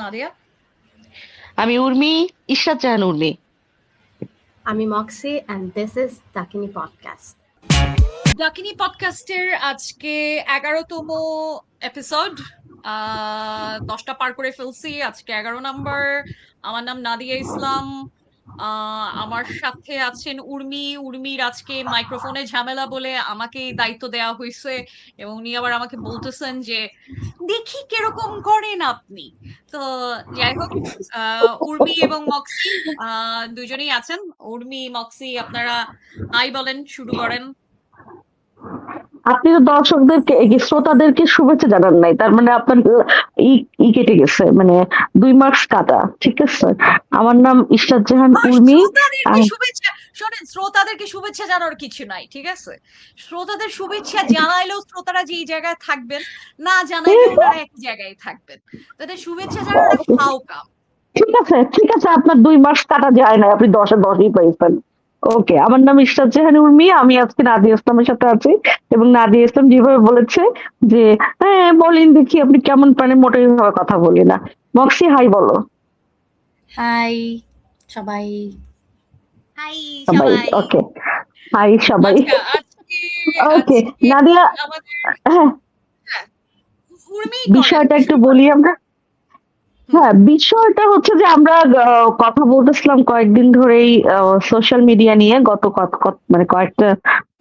নাদিয়া। আমি উর্মি, ইশরাত জাহান উর্মি। আমি Moxie and this is Dakini podcast. Dakini পডকাস্টের আজকে 11তম এপিসোড। 10টা পার করে ফেলছি, আজকে 11 নাম্বার। আমার নাম নাদিয়া ইসলাম। আমার সাথে আছেন উর্মির আজকে মাইক্রোফোনে ঝামেলা বলে আমাকে দায়িত্ব দেওয়া হয়েছে, এবং উনি আবার আমাকে বলতেছেন যে দেখি কিরকম করেন আপনি। তো যাই হোক, উর্মি এবং মক্সি দুজনেই আছেন। উর্মি, মক্সি, আপনারা হাই বলেন, শুরু করেন। আপনি তো দর্শকদেরকে শ্রোতাদেরকে শুভেচ্ছা জানান নাই, তার মানে আপনার ই কেটে গেছে, মানে 2 মার্কস কাটা। ঠিক আছে, আমার নাম ইশরাত জাহান উর্মি। শোনেন, শ্রোতাদেরকে শুভেচ্ছা জানানোর কিছু নাই, ঠিক আছে? শ্রোতাদের শুভেচ্ছা জানাইলেও শ্রোতারা যেই জায়গায় থাকবেন, না জানাইলেও ওনারা একই জায়গায় থাকবেন। তাদের শুভেচ্ছা জানানোটা ফাও কাম। ঠিক আছে, আপনার 2 মার্কস কাটা যায় না, আপনি 10-এ 10ই পাইছেন। ওকে, আমার নাম ইশরাত জাহান উর্মি। আমি আজকে নাদিয়া ইসলামের সাথে আছি, এবং নাদিয়া ইসলাম যেভাবে বলেছে যে হ্যাঁ বলেন দেখি আপনি কেমন পারেন, মোটেই ভাবে কথা বলি না। মক্সি হাই বলো। হাই সবাই। হাই সবাই সবাই। ওকে, হাই সবাই। আচ্ছা, আজকে ওকে নাদিয়া, আমাদের হ্যাঁ উর্মি বিষয়টা একটু বলি আমরা। হ্যাঁ, বিষয়টা হচ্ছে যে আমরা কথা বলতেছিলাম কয়েকদিন ধরেই সোশ্যাল মিডিয়া নিয়ে, গত মানে কয়েকটা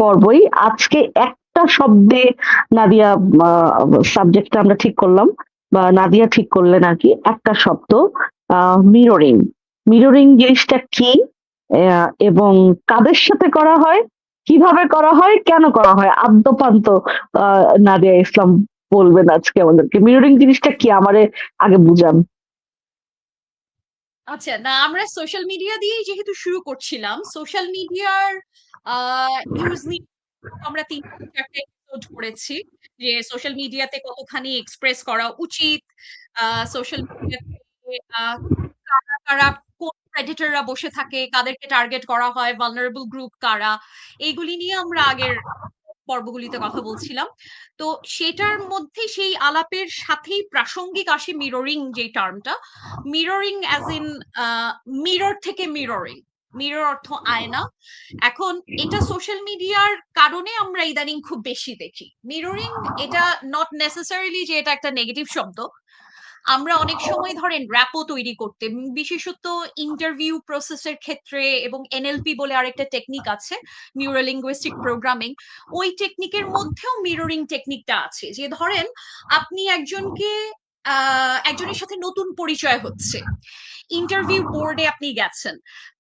পর্বই। আজকে একটা শব্দে নাদিয়া সাবজেক্টটা আমরা ঠিক করলাম, বা নাদিয়া ঠিক করলেন আর কি। একটা শব্দ, মিররিং। মিররিং জিনিসটা কি, এবং কাদের সাথে করা হয়, কিভাবে করা হয়, কেন করা হয়, আদ্যপান্ত নাদিয়া ইসলাম বলবেন আজকে আমাদেরকে। মিররিং জিনিসটা কি আমারে আগে বুঝান। আচ্ছা, না আমরা সোশ্যাল মিডিয়া দিয়েই যেহেতু শুরু করছিলাম, সোশ্যাল মিডিয়ার ইউজ নিয়ে আমরা 3-4টা এপিসোড করেছি যে সোশ্যাল মিডিয়াতে কতখানি এক্সপ্রেস করা উচিত, সোশ্যাল মিডিয়াতে কারা কারা, কোন প্রেডিটররা বসে থাকে, কাদেরকে টার্গেট করা হয়, ভালনারেবল গ্রুপ কারা, এইগুলি নিয়ে আমরা আগের পর্বগুলিতে কথা বলছিলাম। তো সেটার মধ্যে সেই আলাপের সাথেই প্রাসঙ্গিক আসে মিররিং যে টার্মটা। মিররিং অ্যাজ ইন মিরর থেকে মিররিং। মিরর অর্থ আয়না। এখন এটা সোশ্যাল মিডিয়ার কারণে আমরা ইদানিং খুব বেশি দেখি মিররিং। এটা নট নেসেসারিলি যে এটা একটা নেগেটিভ শব্দ। আমরা অনেক সময় ধরেন র্যাপো তৈরি করতে, বিশেষত ইন্টারভিউ প্রসেসের ক্ষেত্রে, এবং এনএলপি বলে আরেকটা টেকনিক আছে, নিউরো লিঙ্গুইস্টিক প্রোগ্রামিং, ওই টেকনিকের মধ্যেও মিররিং টেকনিকটা আছে। যে ধরেন আপনি একজনের সাথে নতুন পরিচয় হচ্ছে, ইন্টারভিউ বোর্ডে আপনি গেছেন,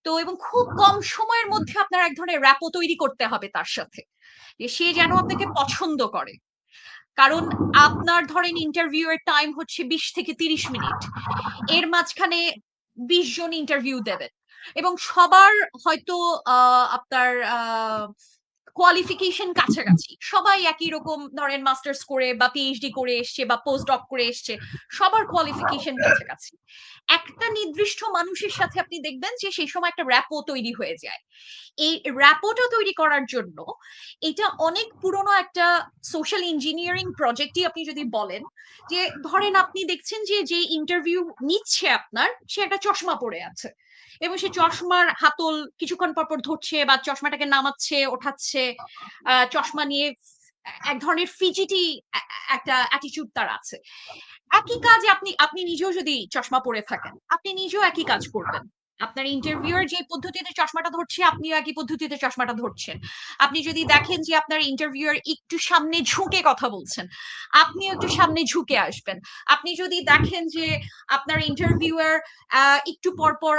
তো এবং খুব কম সময়ের মধ্যে আপনার এক ধরনের র্যাপো তৈরি করতে হবে তার সাথে, যে সে যেন আপনাকে পছন্দ করে। কারণ আপনার ধরেন ইন্টারভিউ এর টাইম হচ্ছে 20 থেকে 30 মিনিট, এর মাঝখানে 20 জন ইন্টারভিউ দেবেন, এবং সবার হয়তো আপনার কোয়ালিফিকেশন কাছাকাছি, সবাই একই রকম ধরেন মাস্টার্স করে বা পিএইচডি করে এসছে বা পোস্ট ডক করে এসছে, সবার কোয়ালিফিকেশন কাছাকাছি। একটা নির্দিষ্ট মানুষের সাথে আপনি দেখবেন যে সেই সময় একটা র্যাপো তৈরি হয়ে যায়। এই র্যাপোটা তৈরি করার জন্য এটা অনেক পুরনো একটা সোশ্যাল ইঞ্জিনিয়ারিং প্রজেক্টই আপনি যদি বলেন। যে ধরেন আপনি দেখছেন যে যে ইন্টারভিউ নিচ্ছে আপনার, সে একটা চশমা পরে আছে, এবং সে চশমার হাতল কিছুক্ষণ পর পর ধরছে বা চশমাটাকে নামাচ্ছে ওঠাচ্ছে, চশমা নিয়ে এক ধরনের ফিজিটি একটা অ্যাটিটিউড তার আছে। একই কাজ আপনি আপনি নিজেও যদি চশমা পরে থাকেন, আপনি নিজেও একই কাজ করবেন। আপনার ইন্টারভিউয়ার যে পদ্ধতিতে চশমাটা ধরছে, আপনিও একই পদ্ধতিতে চশমাটা ধরছেন। আপনি যদি দেখেন যে আপনার ইন্টারভিউয়ার একটু সামনে ঝুঁকে কথা বলছেন, আপনিও একটু সামনে ঝুঁকে আসবেন। আপনি যদি দেখেন যে আপনার ইন্টারভিউয়ার একটু পরপর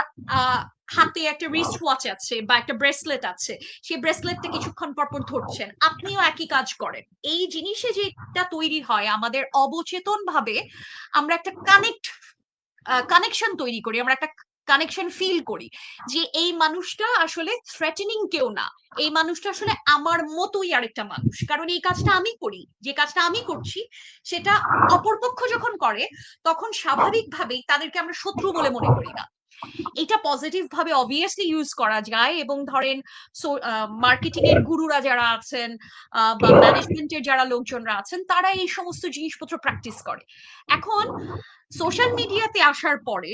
হাতে একটা রিস্ট ওয়াচ আছে বা একটা ব্রেসলেট আছে, সেই ব্রেসলেটটা কিছুক্ষণ পরপর ধরছেন, আপনিও একই কাজ করেন। এই জিনিসে যেটা তৈরি হয় আমাদের অবচেতন ভাবে, আমরা একটা কানেকশন তৈরি করি, আমরা একটা কানেকশন ফিল করি যে এই মানুষটা আসলে থ্রেটেনিং কেউ না, এই মানুষটা আসলে আমার মতোই আরেকটা মানুষ। কারণ এই কাজটা আমি করি, যে কাজটা আমি করছি সেটা অপরপক্ষ যখন করে, তখন স্বাভাবিকভাবেই তাদেরকে আমরা শত্রু বলে মনে করি না। এটা পজিটিভ ভাবে অবভিয়াসলি ইউজ করা যায়, এবং ধরেন মার্কেটিং এর গুরুরা যারা আছেন বা ম্যানেজমেন্টের যারা লোকজনরা আছেন তারা এই সমস্ত জিনিসপত্র প্র্যাকটিস করে। এখন সোশ্যাল মিডিয়াতে আসার পরে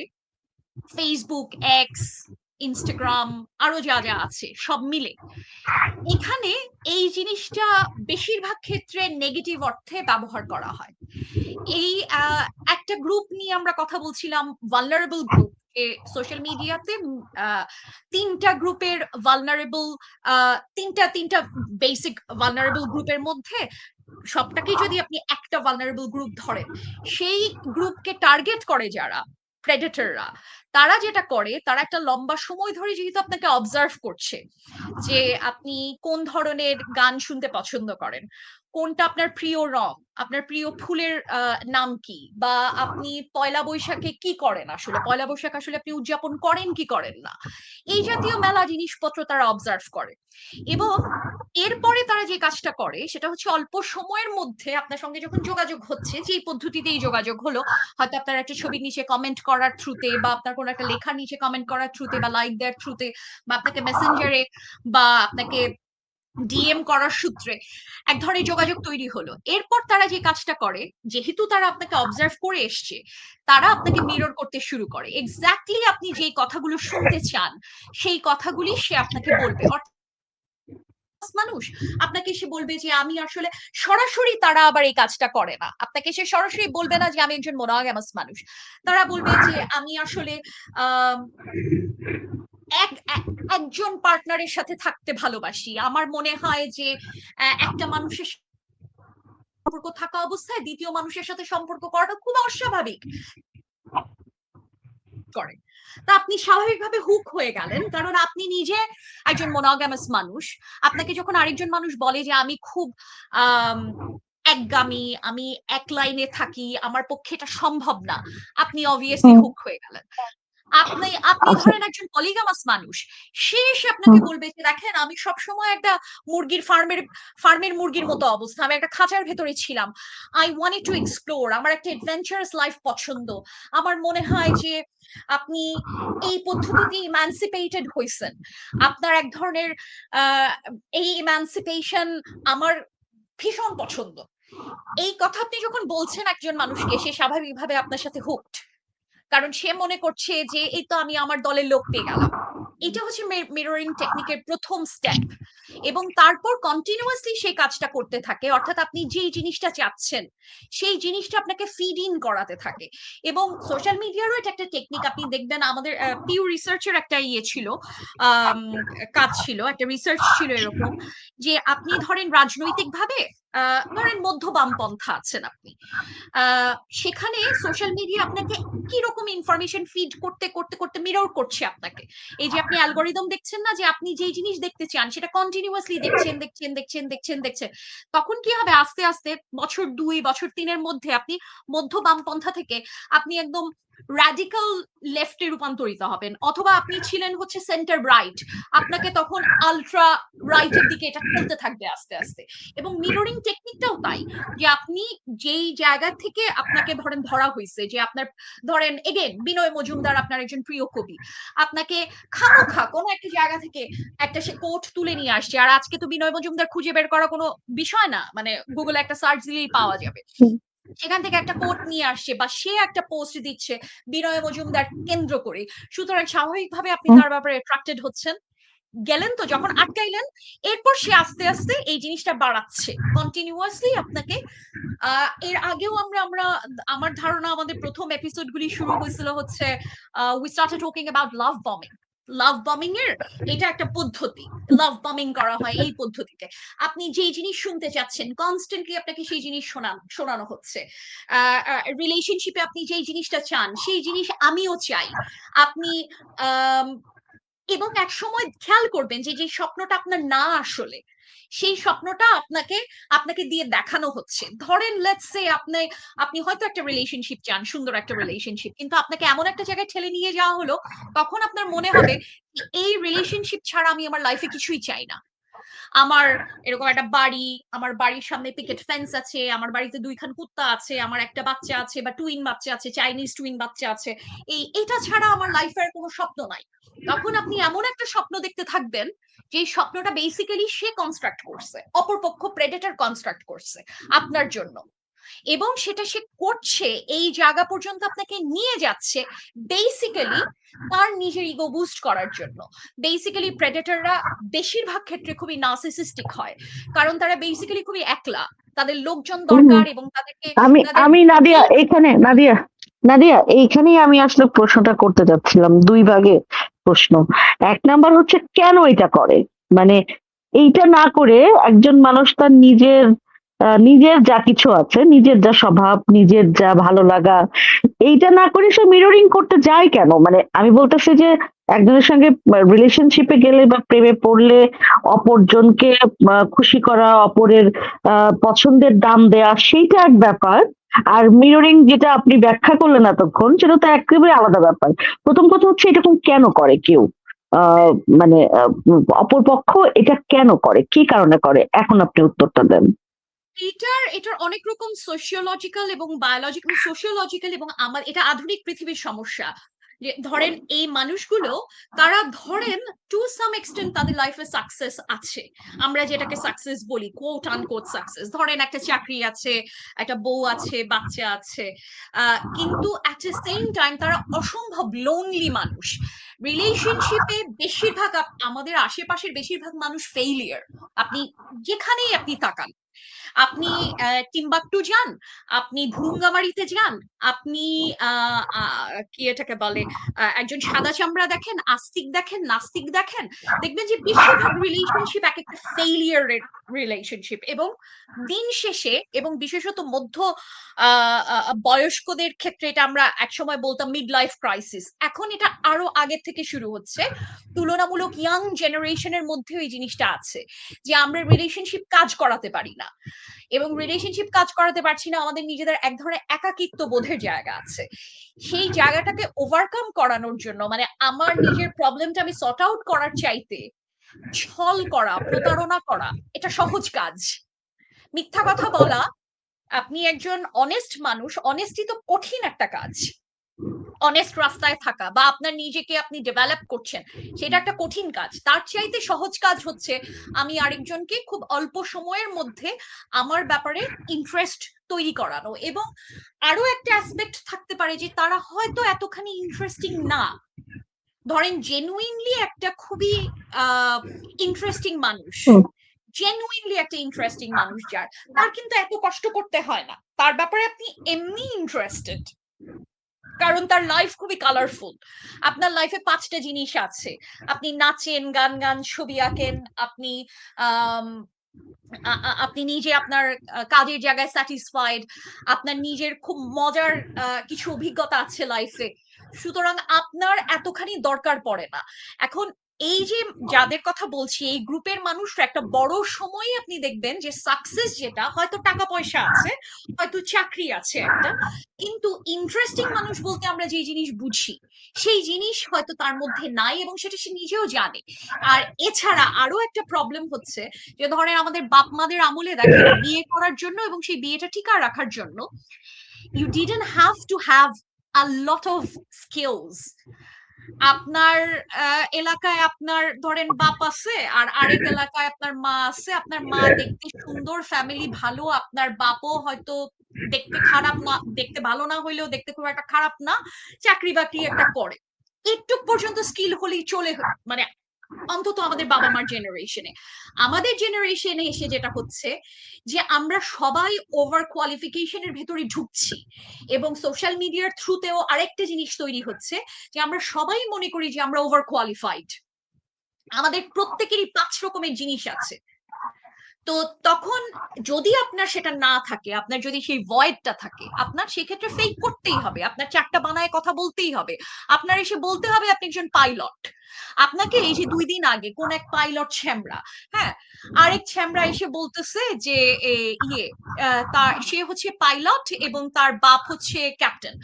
ফেসবুক, এক্স, ইনস্টাগ্রাম, আরো যা যা আছে সব মিলে এখানে এই জিনিসটা বেশিরভাগ ক্ষেত্রে নেগেটিভ অর্থে ব্যবহার করা হয়। এই একটা গ্রুপ নিয়ে আমরা কথা বলছিলাম, ভালনারেবল গ্রুপ। সোশ্যাল মিডিয়াতে তিনটা গ্রুপের ভালনারেবল, তিনটা বেসিক ভালনারেবল গ্রুপের মধ্যে সবটাকেই যদি আপনি একটা ভালনারেবল গ্রুপ ধরেন, সেই গ্রুপকে টার্গেট করে যারা প্রেডেটররা, তারা যেটা করে, তারা একটা লম্বা সময় ধরে যেহেতু আপনাকে অবজার্ভ করছে যে আপনি কোন ধরনের গান শুনতে পছন্দ করেন, কোনটা আপনার প্রিয় রং, আপনার প্রিয় ফুলের নাম কি, বা আপনি পয়লা বৈশাখে কি করেন, আসলে পয়লা বৈশাখ আসলে আপনি উদযাপন করেন কি করেন না, এই জাতীয় মেলা জিনিসপত্র তারা অবজার্ভ করে। এবং এরপরে তারা যে কাজটা করে সেটা হচ্ছে অল্প সময়ের মধ্যে আপনার সঙ্গে যখন যোগাযোগ হচ্ছে, যে পদ্ধতিতেই যোগাযোগ হলো, হয়তো আপনার একটা ছবির নিচে কমেন্ট করার থ্রুতে, বা আপনার কোনো একটা লেখার নিচে কমেন্ট করার থ্রুতে, বা লাইক দেওয়ার থ্রুতে, বা আপনাকে মেসেঞ্জারে বা আপনাকে ডিএম করার সূত্রে এক ধরনের যোগাযোগ তৈরি হলো। এরপর তারা যে কাজটা করে, যেহেতু তারা আপনাকে অবজার্ভ করে এসছে, তারা আপনাকে মিরর করতে শুরু করে। এক্স্যাক্টলি আপনি যেই কথাগুলো শুনতে চান সেই কথাগুলি সে আপনাকে বলবে। মানুষ আপনাকে এসে বলবে যে আমি আসলে সরাসরি, তারা আবার এই কাজটা করে না, আপনাকে এসে সরাসরি বলবে না যে আমি একজন মোনোগামাস মানুষ। তারা বলবে যে আমি আসলে আহ একজন পার্টনারের সাথে থাকতে ভালোবাসি। আমার মনে হয় যে একটা মানুষের সম্পর্ক থাকা অবস্থায় দ্বিতীয় মানুষের সাথে সম্পর্ক করাটা খুব অস্বাভাবিক করে। তা আপনি স্বাভাবিকভাবে হুক হয়ে গেলেন, কারণ আপনি নিজে একজন মোনোগামাস মানুষ। আপনাকে যখন আরেকজন মানুষ বলে যে আমি খুব আহ একগামী, আমি এক লাইনে থাকি, আমার পক্ষে এটা সম্ভব না, আপনি অবভিয়াসলি হুক হয়ে গেলেন। আপনি আপনি আচ্ছা। ধরেন একজন পলিগামাস মানুষ, সে এসে আপনাকে বলবে যে দেখেন আমি সবসময় একটা মুরগির ফার্মের মুরগির মতো অবস্থা, আমি একটা খাঁচার ভেতরে ছিলাম, আই ওয়ান্টেড টু এক্সপ্লোর, আমার একটা অ্যাডভেঞ্চারাস লাইফ পছন্দ। আমার মনে হয় যে আপনি এই পদ্ধতিতে ইমানসিপেটেড হইছেন, আপনার এক ধরনের এই ইমানসিপেশন আমার ভীষণ পছন্দ। এই কথা আপনি যখন বলছেন একজন মানুষকে, সে স্বাভাবিকভাবে আপনার সাথে হুকড, কারণ সে মনে করছে যে এই তো আমি আমার দলের লোক পেয়ে গেলাম। এটা হচ্ছে মিররিং টেকনিকের প্রথম স্টেপ। এবং তারপর কন্টিনিউয়াসলি সেই কাজটা করতে থাকে, অর্থাৎ আপনি যেই জিনিসটা চাচ্ছেন সেই জিনিসটা আপনাকে ফিড ইন করাতে থাকে। এবং সোশ্যাল মিডিয়ারও এটা একটা টেকনিক। আপনি দেখবেন আমাদের পিউ রিসার্চের একটা ইয়ে ছিল, কাজ ছিল, একটা রিসার্চ ছিল এরকম, যে আপনি ধরেন রাজনৈতিক ভাবে ধরেন মধ্য বামপন্থা আছেন আপনি, সেখানে সোশ্যাল মিডিয়া আপনাকে কি রকম ইনফরমেশন ফিড করতে করতে করতে মিরর করছে আপনাকে। এই যে আপনি অ্যালগোরিদম দেখছেন না, যে আপনি যেই জিনিস দেখতে চান সেটা কন্টিনিউয়াসলি দেখছেন দেখছেন দেখছেন দেখছেন দেখছেন, তখন কি হবে, আস্তে আস্তে বছর 2 বছর 3-এর মধ্যে আপনি মধ্য বামপন্থা থেকে আপনি একদম রাডিক্যাল লেফটে রূপান্তরিত হবেন, অথবা আপনি ছিলেন হচ্ছে সেন্টার রাইট, আপনাকে তখন আলট্রা রাইটের দিকে এটা চলতে থাকবে আস্তে আস্তে। এবং মিররিং টেকনিকটাও তাই, যে আপনি যেই জায়গা থেকে আপনাকে ধরেন ধরা হয়েছে, যে আপনার ধরেন এগেন বিনয় মজুমদার আপনার একজন প্রিয় কবি, আপনাকে খামোখা কোনো একটা জায়গা থেকে একটা সে কোট তুলে নিয়ে আসছে, আর আজকে তো বিনয় মজুমদার খুঁজে বের করা কোনো বিষয় না, মানে গুগলে একটা সার্চ দিলেই পাওয়া যাবে, সেখান থেকে একটা কোট নিয়ে আসছে বা সে একটা পোস্ট দিচ্ছে বিনয় মজুমদার কেন্দ্র করে, সুতরাং স্বাভাবিকভাবে আপনি তার ব্যাপারে অ্যাট্রাক্টেড হচ্ছেন, গেলেন, তো যখন আটকাইলেন, এরপর সে আস্তে আস্তে এই জিনিসটা বাড়াচ্ছে কন্টিনিউয়াসলি আপনাকে। এর আগেও আমরা আমরা আমার ধারণা আমাদের প্রথম এপিসোড গুলি শুরু হয়েছিল হচ্ছে we started talking about love বমিং। লাভ বমিং এর এটা একটা পদ্ধতি, লাভ বমিং করা হয় এই পদ্ধতিতে। আপনি যেই জিনিস শুনতে চাচ্ছেন কনস্ট্যান্টলি আপনাকে সেই জিনিস শোনানো হচ্ছে। রিলেশনশিপে আপনি যেই জিনিসটা চান সেই জিনিস আমিও চাই। আপনি এবং এক সময় খেয়াল করবেন যে যে স্বপ্নটা আপনার না, আসলে সেই স্বপ্নটা আপনাকে আপনাকে দিয়ে দেখানো হচ্ছে। ধরেন লেটস সে আপনি আপনি হয়তো একটা রিলেশনশিপ চান, সুন্দর একটা রিলেশনশিপ, কিন্তু আপনাকে এমন একটা জায়গায় ঠেলে নিয়ে যাওয়া হলো, তখন আপনার মনে হবে এই রিলেশনশিপ ছাড়া আমি আমার লাইফে কিছুই চাই না। আমার এরকম একটা বাড়ি, আমার বাড়ির সামনে পিকেট ফেন্স আছে, আমার বাড়িতে 2খান কুত্তা আছে, আমার একটা বাচ্চা আছে বা টুইন বাচ্চা আছে, চাইনিজ টুইন বাচ্চা আছে, এটা ছাড়া আমার লাইফের কোনো স্বপ্ন নাই। তখন আপনি এমন একটা স্বপ্ন দেখতে থাকবেন যে স্বপ্নটা বেসিক্যালি সে কনস্ট্রাক্ট করছে, অপরপক্ষ প্রেডেটর কনস্ট্রাক্ট করছে আপনার জন্য, এবং সেটা সে করছে, এই জায়গা পর্যন্ত আপনাকে নিয়ে যাচ্ছে বেসিক্যালি তার নিজের ইগো বুস্ট করার জন্য। বেসিক্যালি প্রেডেটররা বেশিরভাগ ক্ষেত্রে খুবই নার্সিসিস্টিক হয়, কারণ তারা বেসিক্যালি খুবই একলা, তাদের লোকজন দরকার এবং তাদেরকে আমি তাদের আমি নাদিয়া এইখানে নাদিয়া নাদিয়া এইখানেই আমি আসলে প্রশ্নটা করতে যাচ্ছিলাম, 2 ভাগে প্রশ্ন। 1 নাম্বার হচ্ছে কেন এটা করে, মানে এইটা না করে একজন মানুষ তার নিজের যা কিছু আছে, নিজের যা স্বভাব, নিজের যা ভালো লাগা, এইটা না করে সে মিররিং করতে যায় কেন? মানে আমি বলতেছি যে একজনের সঙ্গে রিলেশনশিপে গেলে বা প্রেমে পড়লে অপরজনকে খুশি করা, অপরের পছন্দের দাম দেয়া, সেইটা এক ব্যাপার। আর মিররিং যেটা আপনি ব্যাখ্যা করলেন এতক্ষণ, সেটা তো একেবারে আলাদা ব্যাপার। প্রথম কথা হচ্ছে এরকম কেন করে কেউ, আহ মানে অপরপক্ষ এটা কেন করে, কি কারণে করে, এখন আপনি উত্তরটা দেন। এটার অনেক রকম সোশিওলজিক্যাল এবং বায়োলজিক্যাল, সোশিওলজিক্যাল এবং এটা আধুনিক পৃথিবীর সমস্যা। যে ধরেন এই মানুষগুলো, তারা ধরেন টু সাম এক্সটেন্ট তাদের লাইফে সাকসেস আছে, আমরা যেটাকে সাকসেস বলি, কোট আনকোট সাকসেস, ধরেন একটা চাকরি আছে, একটা বউ আছে, বাচ্চা আছে, কিন্তু অ্যাট দ্য সেম টাইম তারা অসম্ভব লোনলি মানুষ। রিলেশনশিপে বেশিরভাগ আমাদের আশেপাশের বেশিরভাগ মানুষ ফেইলিয়ার। আপনি যেখানেই আপনি তাকান, আপনি টিম্বাকটু যান, আপনি ভুরুঙ্গামারিতে যান, আপনি কি এটাকে বলে একজন সাদা চামড়া দেখেন, আস্তিক দেখেন, নাস্তিক দেখেন, দেখবেন যে বেশিরভাগ রিলেশনশিপ এক একটা ফেইলিয়ারের রিলেশনশিপ। এবং দিন শেষে, এবং বিশেষত মধ্য বয়স্কদের ক্ষেত্রে, এটা আমরা একসময় বলতাম মিড লাইফ ক্রাইসিস, এখন এটা আরো আগে থেকে শুরু হচ্ছে। তুলনামূলক ইয়াং জেনারেশনের মধ্যে ওই জিনিসটা আছে যে আমরা রিলেশনশিপ কাজ করাতে পারি না, এবং রিলেশনশিপ কাজ করাতে পারছি না, আমাদের নিজেদের এক ধরনের একাকিত্ব বোধের জায়গা আছে। সেই জায়গাটাকে ওভারকাম করানোর জন্য, মানে আমার নিজের প্রবলেমটা আমি সর্ট আউট করার চাইতে ছল করা, প্রতারণা করা এটা সহজ কাজ। মিথ্যা কথা বলা, আপনি একজন অনেস্ট মানুষ, অনেস্টি তো কঠিন একটা কাজ। অনেস্ট রাস্তায় থাকা বা আপনার নিজেকে আপনি ডেভেলপ করছেন, সেটা একটা কঠিন কাজ। তার চাইতে সহজ কাজ হচ্ছে আমি আরেকজনকে খুব অল্প সময়ের মধ্যে আমার ব্যাপারে ইন্টারেস্ট তৈরি করানো। এবং আরো একটা অ্যাসপেক্ট থাকতে পারে যে তারা হয়তো এতখানি ইন্টারেস্টিং না। ধরেন জেনুইনলি একটা খুবই ইন্টারেস্টিং মানুষ, জেনুইনলি একটা ইন্টারেস্টিং মানুষ যার, তার কিন্তু এত কষ্ট করতে হয় না, তার ব্যাপারে আপনি এমনি ইন্টারেস্টেড, কারণ তার লাইফ খুবই কালারফুল। আপনার লাইফে 5টা জিনিস আছে, আপনি নাচেন, গান ছবি আঁকেন, আপনি আপনি নিজে আপনার কাজের জায়গায় স্যাটিসফাইড, আপনার নিজের খুব মজার কিছু অভিজ্ঞতা আছে লাইফে, সুতরাং আপনার এতখানি দরকার পড়ে না। এখন এই যে যাদের কথা বলছি, এই গ্রুপের মানুষরা একটা বড় সময় আপনি দেখবেন যে সাকসেস যেটা, হয়তো টাকা পয়সা আছে, হয়তো চাকরি আছে একটা, কিন্তু ইন্টারেস্টিং মানুষ বলতে আমরা যে জিনিস বুঝি সেই জিনিস হয়তো তার মধ্যে নাই, এবং সেটা সে নিজেও জানে। আর এছাড়া আরো একটা প্রবলেম হচ্ছে যে ধরেন আমাদের বাপ মাদের আমলে দেখেন, বিয়ে করার জন্য এবং সেই বিয়েটা টিকায় রাখার জন্য you didn't have to have a lot of skills. আপনার এলাকায় আপনার ধরেন বাপ আছে, আর আরেক এলাকায় আপনার মা আছে, আপনার মা দেখতে সুন্দর, ফ্যামিলি ভালো, আপনার বাপও হয়তো দেখতে খারাপ না, দেখতে ভালো না হইলেও দেখতে খুব একটা খারাপ না, চাকরি বাকরি একটা করে, একটু পর্যন্ত স্কিল হলেই চলে, মানে অন্তত আমাদের বাবা মার জেনারেশনে। আমাদের জেনারেশনে এসে যেটা হচ্ছে যে আমরা সবাই ওভার কোয়ালিফিকেশনের ভেতরে ঢুকছি, এবং সোশ্যাল মিডিয়ার থ্রুতেও আরেকটা জিনিস তৈরি হচ্ছে যে আমরা সবাই মনে করি যে আমরা ওভার কোয়ালিফাইড, আমাদের প্রত্যেকেরই 5 রকমের জিনিস আছে। তো তখন যদি আপনার সেটা না থাকে, আপনার যদি সেই ভয়েডটা থাকে, আপনার সেক্ষেত্রে ফেক করতেই হবে, আপনার 4টা বানায় কথা বলতেই হবে, আপনার এসে বলতে হবে আপনি একজন পাইলট। আপনাকে এই যে 2 দিন আগে কোন এক পাইলট ছ্যামরা, হ্যাঁ, আরেক ছ্যামরা এসে বলতেছে যে তার সে হচ্ছে পাইলট এবং তার বাপ হচ্ছে ক্যাপ্টেন।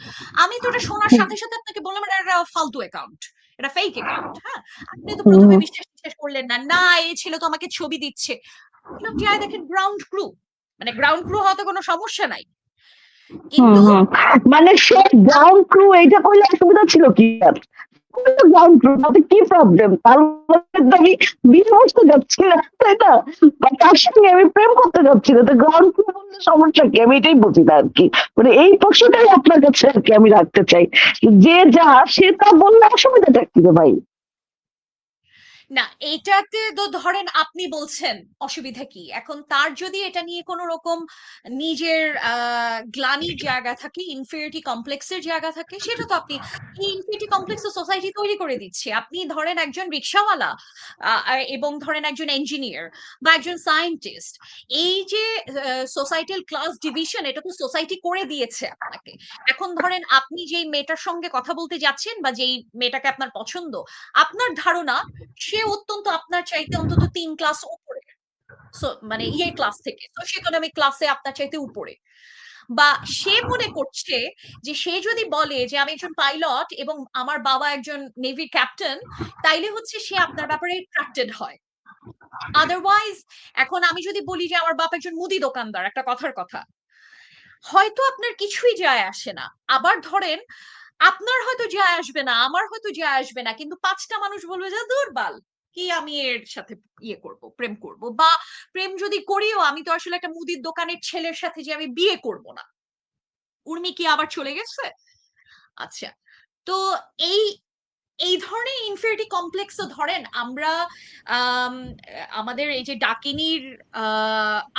আমি তো এটা শোনার সাথে সাথে আপনাকে বললাম এটা একটা ফালতু অ্যাকাউন্ট, এটা ফেক অ্যাকাউন্ট। হ্যাঁ, আপনি তো প্রথমে বিশ্বাস বিশ্বাস করলেন না, না এই ছেলে তো আমাকে ছবি দিচ্ছে। যায় দেখেন গ্রাউন্ড ক্রু, মানে গ্রাউন্ড ক্রু হওয়াতে কোনো সমস্যা নাই, হুম কিন্তু হুম মানে সে গ্রাউন্ড ক্রু এইটা করলে অসুবিধা ছিল কি আর? গ্রাউন্ড ক্রু তাতে কি প্রবলেম? তার মধ্যে তো আমি বিয়ে করতে যাচ্ছি না, তাই না? বা তার সঙ্গে আমি প্রেম করতে যাচ্ছি না, তো গ্রাউন্ড ক্রু বললে সমস্যা কি? আমি এটাই বুঝি না আর কি। মানে এই প্রশ্নটাই আপনার কাছে আর কি আমি রাখতে চাই, যে যা সে তা বললে অসুবিধাটা কি রে ভাই? না এটাতে তো ধরেন আপনি বলছেন অসুবিধা কি, এখন তার যদি এটা নিয়ে কোনো রকম নিজের গ্লানির জায়গা থাকে, ইনফিরিটি কমপ্লেক্সের জায়গা থাকে, সেটা তো আপনি, এই ইনফিরিটি কমপ্লেক্স তো সোসাইটি তৈরি করে দিচ্ছে। আপনি ধরেন একজন রিক্সাওয়ালা এবং ধরেন একজন ইঞ্জিনিয়ার বা একজন সায়েন্টিস্ট, এই যে সোসাইটাল ক্লাস ডিভিশন, এটা তো সোসাইটি করে দিয়েছে আপনাকে। এখন ধরেন আপনি যেই মেয়েটার সঙ্গে কথা বলতে যাচ্ছেন বা যেই মেয়েটাকে আপনার পছন্দ, আপনার ধারণা সে অত্যন্ত আপনার চাইতে অন্তত 3 ক্লাস উপরে, মানে ইয়ে ক্লাস থেকে, সোশিও ইকোনমিক ক্লাসে আপনার চাইতে উপরে। বা সে মনে করছে যে সে যদি বলে যে আমি একজন পাইলট এবং আমার বাবা একজন নেভির ক্যাপ্টেন, তাইলে হচ্ছে সে আপনার ব্যাপারে অ্যাট্রাক্টেড হয়। আদারওয়াইজ, এখন আমি যদি বলি যে আমার বাপ একজন মুদি দোকানদার, একটা কথার কথা, হয়তো আপনার কিছুই যায় আসে না। আবার ধরেন আপনার হয়তো যায় আসবে না, আমার হয়তো যায় আসবে না, কিন্তু 5টা মানুষ বলবে যে দুর্বল, কি আমি এর সাথে ইয়ে করব, প্রেম করব, বা প্রেম যদি করিও আমি তো আসলে একটা মুদির দোকানের ছেলের সাথে যে আমি বিয়ে করব না। উর্মি কি আবার চলে গেছে? আচ্ছা, তো এই এই ধরনের ইনফিরিটি কমপ্লেক্স তো ধরেন আমরা আম, আমাদের এই যে ডাকিনীর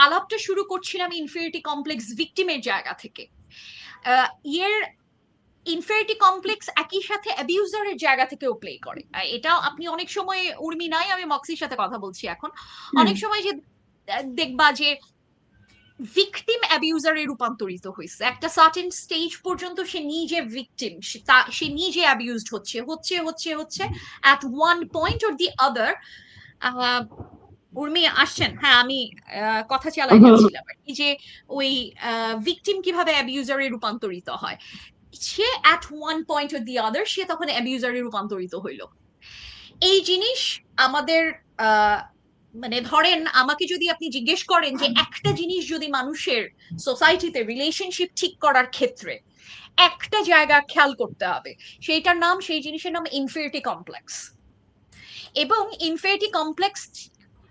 আলাপটা শুরু করছিলাম ইনফিরিটি কমপ্লেক্স ভিকটিমের জায়গা থেকে। ইয়ের ইনফেরিটি কমপ্লেক্স একই সাথে অ্যাবিউজারের জায়গা থেকেও প্লে করে। এটাও আপনি অনেক সময়, উর্মি নাই, আমি মক্সির সাথে কথা বলছি এখন, হুম। অনেক সময় যে দেখবা যে ভিকটিম অ্যাবিউজারে রূপান্তরিত হয়েছে, একটা সার্টেন স্টেজ পর্যন্ত সে নিজে ভিকটিম, সে নিজে অ্যাবিউজড হচ্ছে হচ্ছে হচ্ছে হচ্ছে at one point or the other. Urmi আসছেন? হ্যাঁ, আমি কথা চালাই হুম যাচ্ছিলাম আর কি, যে ওই ভিকটিম কিভাবে অ্যাবিউজারে রূপান্তরিত হয়। সে at one point or the other সে তখন অ্যাবিউজারে রূপান্তরিত হইল। এই জিনিস আমাদের আহ মানে ধরেন আমাকে যদি আপনি জিজ্ঞেস করেন যে একটা জিনিস যদি মানুষের সোসাইটিতে রিলেশনশিপ ঠিক করার ক্ষেত্রে একটা জায়গা খেয়াল করতে হবে, সেইটার নাম, সেই জিনিসের নাম ইনফিরিটি কমপ্লেক্স। এবং ইনফিরিটি কমপ্লেক্স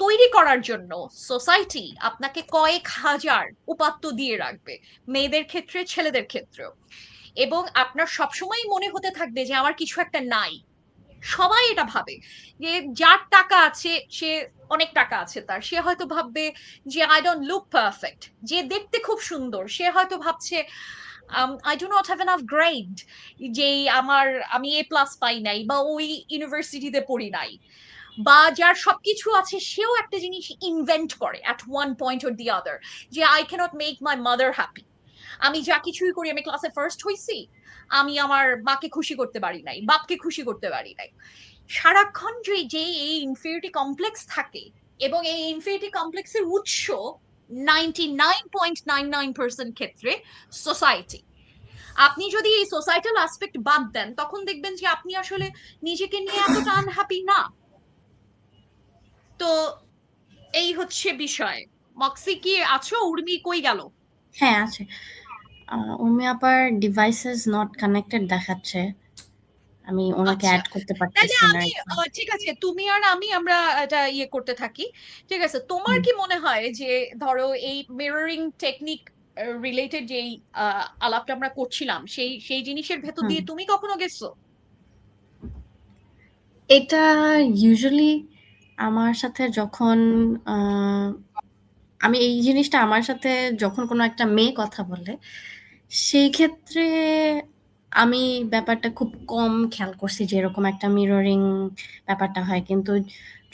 তৈরি করার জন্য সোসাইটি আপনাকে কয়েক হাজার উপাত্ত দিয়ে রাখবে, মেয়েদের ক্ষেত্রে ছেলেদের ক্ষেত্রেও। এবং আপনার সবসময় মনে হতে থাকবে যে আমার কিছু একটা নাই। সবাই এটা ভাবে যে যার টাকা আছে, সে অনেক টাকা আছে তার, সে হয়তো ভাববে যে আই ডোন্ট লুক পারফেক্ট। যে দেখতে খুব সুন্দর সে হয়তো ভাবছে I do not have enough grade, যে আমার, আমি A+ পাই নাই বা ওই ইউনিভার্সিটিতে পড়ি নাই। বা যার সবকিছু আছে সেও একটা জিনিস ইনভেন্ট করে at one point or the other, যে I can't make my mother happy. আমি যা কিছুই করি, আমি ক্লাসে ফার্স্ট হইছি, আমি আমার মাকে খুশি করতে পারি নাই, বাপকে খুশি করতে পারি নাই। সারাক্ষণ যে যে এই ইনফিরিটি কমপ্লেক্স থাকে, এবং এই ইনফিরিটি কমপ্লেক্সের উৎস 99.99% ক্ষেত্রে সোসাইটি। আপনি যদি এই সোসাইটাল অ্যাসপেক্ট বাদ দেন, তখন দেখবেন যে আপনি আসলে নিজেকে নিয়ে এতটা আনহ্যাপি না। তো এই হচ্ছে বিষয়। মক্সি কি আছো? উর্মি কই গেল? হ্যাঁ, আছে। উর্মি আপার ডিভাইসেস নট কানেক্টেড দেখাচ্ছে। আমি ওনাকে আচ্ছা, অ্যাড করতে তাহলে পারতেছি না আমি এখন। ঠিক আছে, তুমি আর আমরা এটা ইয়ে করতে থাকি। ঠিক আছে, তোমার হুম। কি মনে হয় যে ধরো এই মিররিং টেকনিক রিলেটেড যেই আলাপটা আমরা করছিলাম, সেই সেই জিনিসের ভেতর হুম। দিয়ে তুমি কখনো গেছো? এটা ইউজুয়ালি আমার সাথে যখন আহ, আমি এই জিনিসটা আমার সাথে যখন কোনো একটা মেয়ে কথা বলে, সেই ক্ষেত্রে আমি ব্যাপারটা খুব কম খেয়াল করছি যে এরকম একটা মিররিং ব্যাপারটা হয়। কিন্তু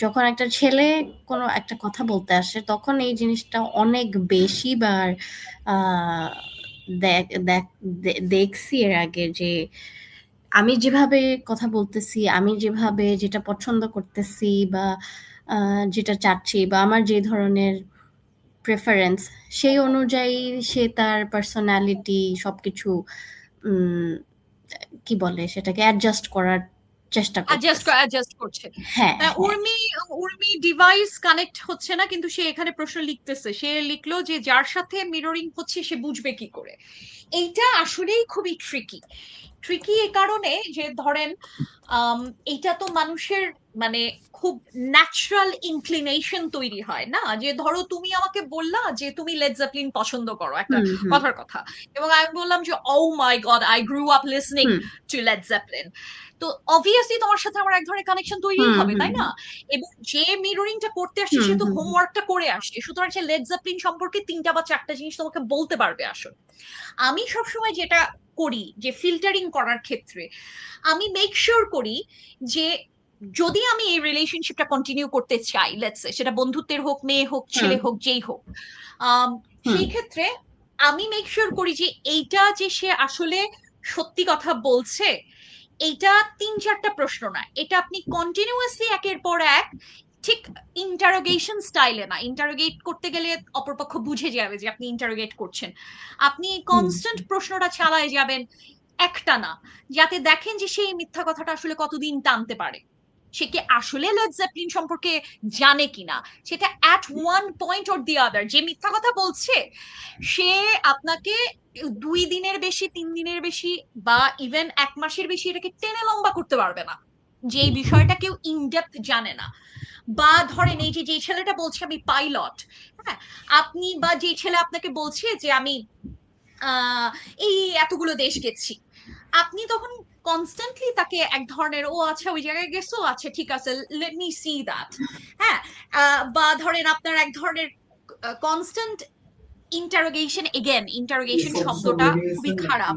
যখন একটা ছেলে কোনো একটা কথা বলতে আসে, তখন এই জিনিসটা অনেক বেশি বার আহ, দেখছি এর আগে, যে আমি যেভাবে কথা বলতেছি, আমি যেভাবে যেটা পছন্দ করতেছি বা যেটা চাচ্ছি বা আমার যে ধরনের প্রেফারেন্স, সেই অনুযায়ী সে তার পার্সোনালিটি সবকিছু উম কি বলে সেটাকে অ্যাডজাস্ট করার চেষ্টা অ্যাডজাস্ট করতেছি। অ্যাডজাস্ট করছে। হ্যাঁ, হ্যাঁ। উর্মি ডিভাইস কানেক্ট হচ্ছে না, কিন্তু সে এখানে প্রশ্ন লিখতেছে। সে লিখলো যে যার সাথে মিররিং হচ্ছে সে বুঝবে কি করে? এইটা আসলেই খুবই ট্রিকি। ট্রিকি এ কারণে যে ধরেন আম, এইটা তো মানুষের মানে খুব ন্যাচারাল ইনক্লিনেশন তৈরি হয় না, যে ধরো তুমি আমাকে বললা যে তুমি লেড জেপলিন পছন্দ করো, একটা হুম, হুম, কথার কথা, এবং আমি বললাম যে oh my god I grew up listening hmm, to Led Zeppelin. তো অবভিয়াসলি তোমার সাথে আমার এক ধরনের কানেকশন তৈরিই হুম, হবে, হুম, তাই না? এবং যে মিররিংটা করতে আসছে হুম, সে তো হুম, হোমওয়ার্কটা করে আসছে, সুতরাং সে লেড জেপলিন সম্পর্কে 3টা বা 4টা জিনিস তোমাকে বলতে পারবে আসলে। আমি সবসময় যেটা করি যে ফিল্টারিং করার ক্ষেত্রে আমি মেক শিওর করি যে যদি আমি এই রিলেশনশিপটা কন্টিনিউ করতে চাই, লেটস সে সেটা বন্ধুত্বের হোক, মেয়ে হোক, হুম, ছেলে হোক, যেই হোক, আম, হুম, সেই ক্ষেত্রে আমি মেক শিওর করি যে এইটা যে সে আসলে সত্যি কথা বলছে, এইটা 3-4টা প্রশ্ন না, এটা আপনি কন্টিনিউয়াসলি একের পর এক, ঠিক ইন্টারোগেশন স্টাইলে না, ইন্টারোগেট করতে গেলে অপরপক্ষ বুঝে যাবে যে আপনি ইন্টারোগেট করছেন, আপনি হুম, কনস্ট্যান্ট প্রশ্নটা চালায় যাবেন একটা না, যাতে দেখেন যে সেই মিথ্যা কথাটা আসলে কতদিন টানতে পারে, সে কি আসলে লেড জেপলিন সম্পর্কে জানে কিনা, সেটা at one point or the other যে মিথ্যা কথা বলছে সে আপনাকে 2 দিনের বেশি, 3 দিনের বেশি, বা ইভেন 1 মাসের বেশি এটাকে টেনে লম্বা করতে পারবে না, যে এই বিষয়টা কেউ ইনডেপথ জানে না। বা ধরেন এই যে ছেলেটা বলছে আমি পাইলট, হ্যাঁ, আপনি বা যে ছেলে আপনাকে বলছে যে আমি আহ এই এতগুলো দেশ গেছি, আপনি তখন কনস্ট্যান্টলি তাকে এক ধরনের ও আচ্ছা ওই জায়গায় গেছো, আচ্ছা ঠিক আছে লেট মি সি দ্যাট, হ্যাঁ, বা ধরেন আপনার এক ধরনের কনস্ট্যান্ট ইন্টারোগেশন, এগেন ইন্টারোগেশন শব্দটা খুবই খারাপ,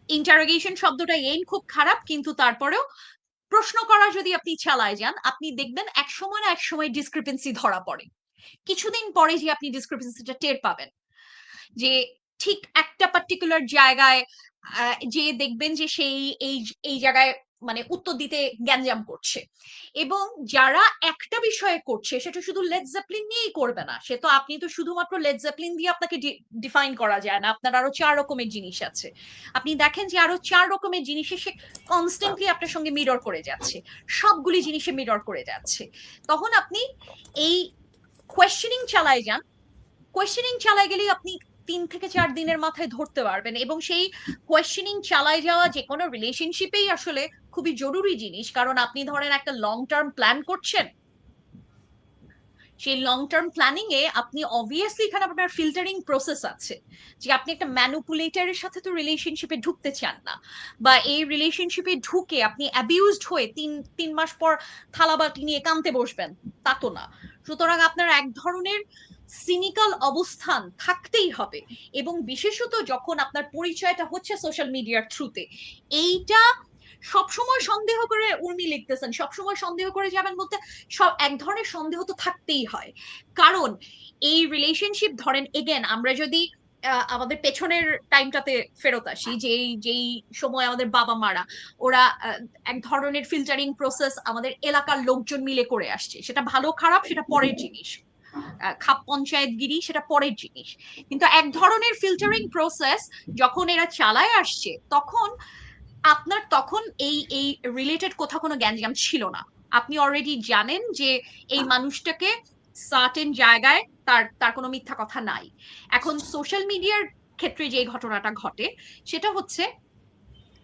ইন্টারোগেশন শব্দটা এন খুব খারাপ, কিন্তু তারপরেও প্রশ্ন করা যদি আপনি চালায় যান, আপনি দেখবেন এক সময় না এক সময় ডিসক্রিপেন্সি ধরা পড়ে, কিছুদিন পরে যে আপনি ডিসক্রিপেন্সিটা টের পাবেন, যে ঠিক একটা পার্টিকুলার জায়গায় যে দেখবেন যে সেই এই এই জায়গায় মানে উত্তর দিতে গ্যাঞ্জাম করছে, এবং যারা একটা বিষয়ে করছে সেটা শুধু লেড জেপলিন নিয়েই করবে না, সে তো আপনি তো শুধুমাত্র লেড জেপলিন দিয়ে আপনাকে ডিফাইন করা যায় না, আপনার আরো 4 রকমের জিনিস আছে, আপনি দেখেন যে আরো 4 রকমের জিনিসে সে কনস্ট্যান্টলি আপনার সঙ্গে মিরর করে যাচ্ছে, সবগুলি জিনিসে মিরর করে যাচ্ছে, তখন আপনি এই কোয়েশ্চেনিং চালায় যান, কোয়েশ্চেনিং চালায় গেলেই আপনি 3 থেকে 4 দিনের মাথায় ধরতে পারবেন, এবং সেই কোয়েশ্চেনিং চালায় যাওয়া যে কোনো রিলেশনশিপেই আসলে খুবই জরুরি জিনিস, কারণ আপনি ধরেন একটা লং টার্ম প্ল্যান করছেন, সেই লং টার্ম প্ল্যানিং এ আপনি অবভিয়াসলি এখানে আপনার ফিল্টারিং প্রসেস আছে, যে আপনি একটা ম্যানুপুলেটরের সাথে তো রিলেশনশিপে ঢুকতে চান না, বা এই রিলেশনশিপে ঢুকে আপনি অ্যাবিউজড হয়ে 3 মাস পর থালা বাটি নিয়ে কাঁদতে বসবেন, তা তো না। সুতরাং আপনার এক ধরনের সিনিক্যাল অবস্থান থাকতেই হবে, এবং বিশেষত যখন আপনার পরিচয়টা হচ্ছে সোশ্যাল মিডিয়ার থ্রুতে, এইটা সবসময় সন্দেহ করে উর্মি লিখতেছেন, সবসময় সন্দেহ করে যাবেন বলতে সব এক ধরনের সন্দেহ তো থাকতেই হয়, কারণ এই রিলেশনশিপ ধরেন এগেন আমরা যদি আমাদের পেছনের টাইমটাতে ফেরত আসি, যেই যেই সময় আমাদের বাবা মারা ওরা এক ধরনের ফিল্টারিং প্রসেস আমাদের এলাকার লোকজন মিলে করে আসছে, সেটা ভালো খারাপ সেটা পরের জিনিস, খাপ পঞ্চায়েতগিরি সেটা পরের জিনিস, কিন্তু এক ধরনের ফিল্টারিং প্রসেস যখন এরা চালায় আসছে, তখন আপনার তখন এই এই রিলেটেড কোথাও কোনো গ্যাঞ্জাম ছিল না, আপনি অলরেডি জানেন যে এই মানুষটাকে সার্টেন জায়গায় তার তার কোনো মিথ্যা কথা নাই। এখন সোশ্যাল মিডিয়ার ক্ষেত্রে যে ঘটনাটা ঘটে সেটা হচ্ছে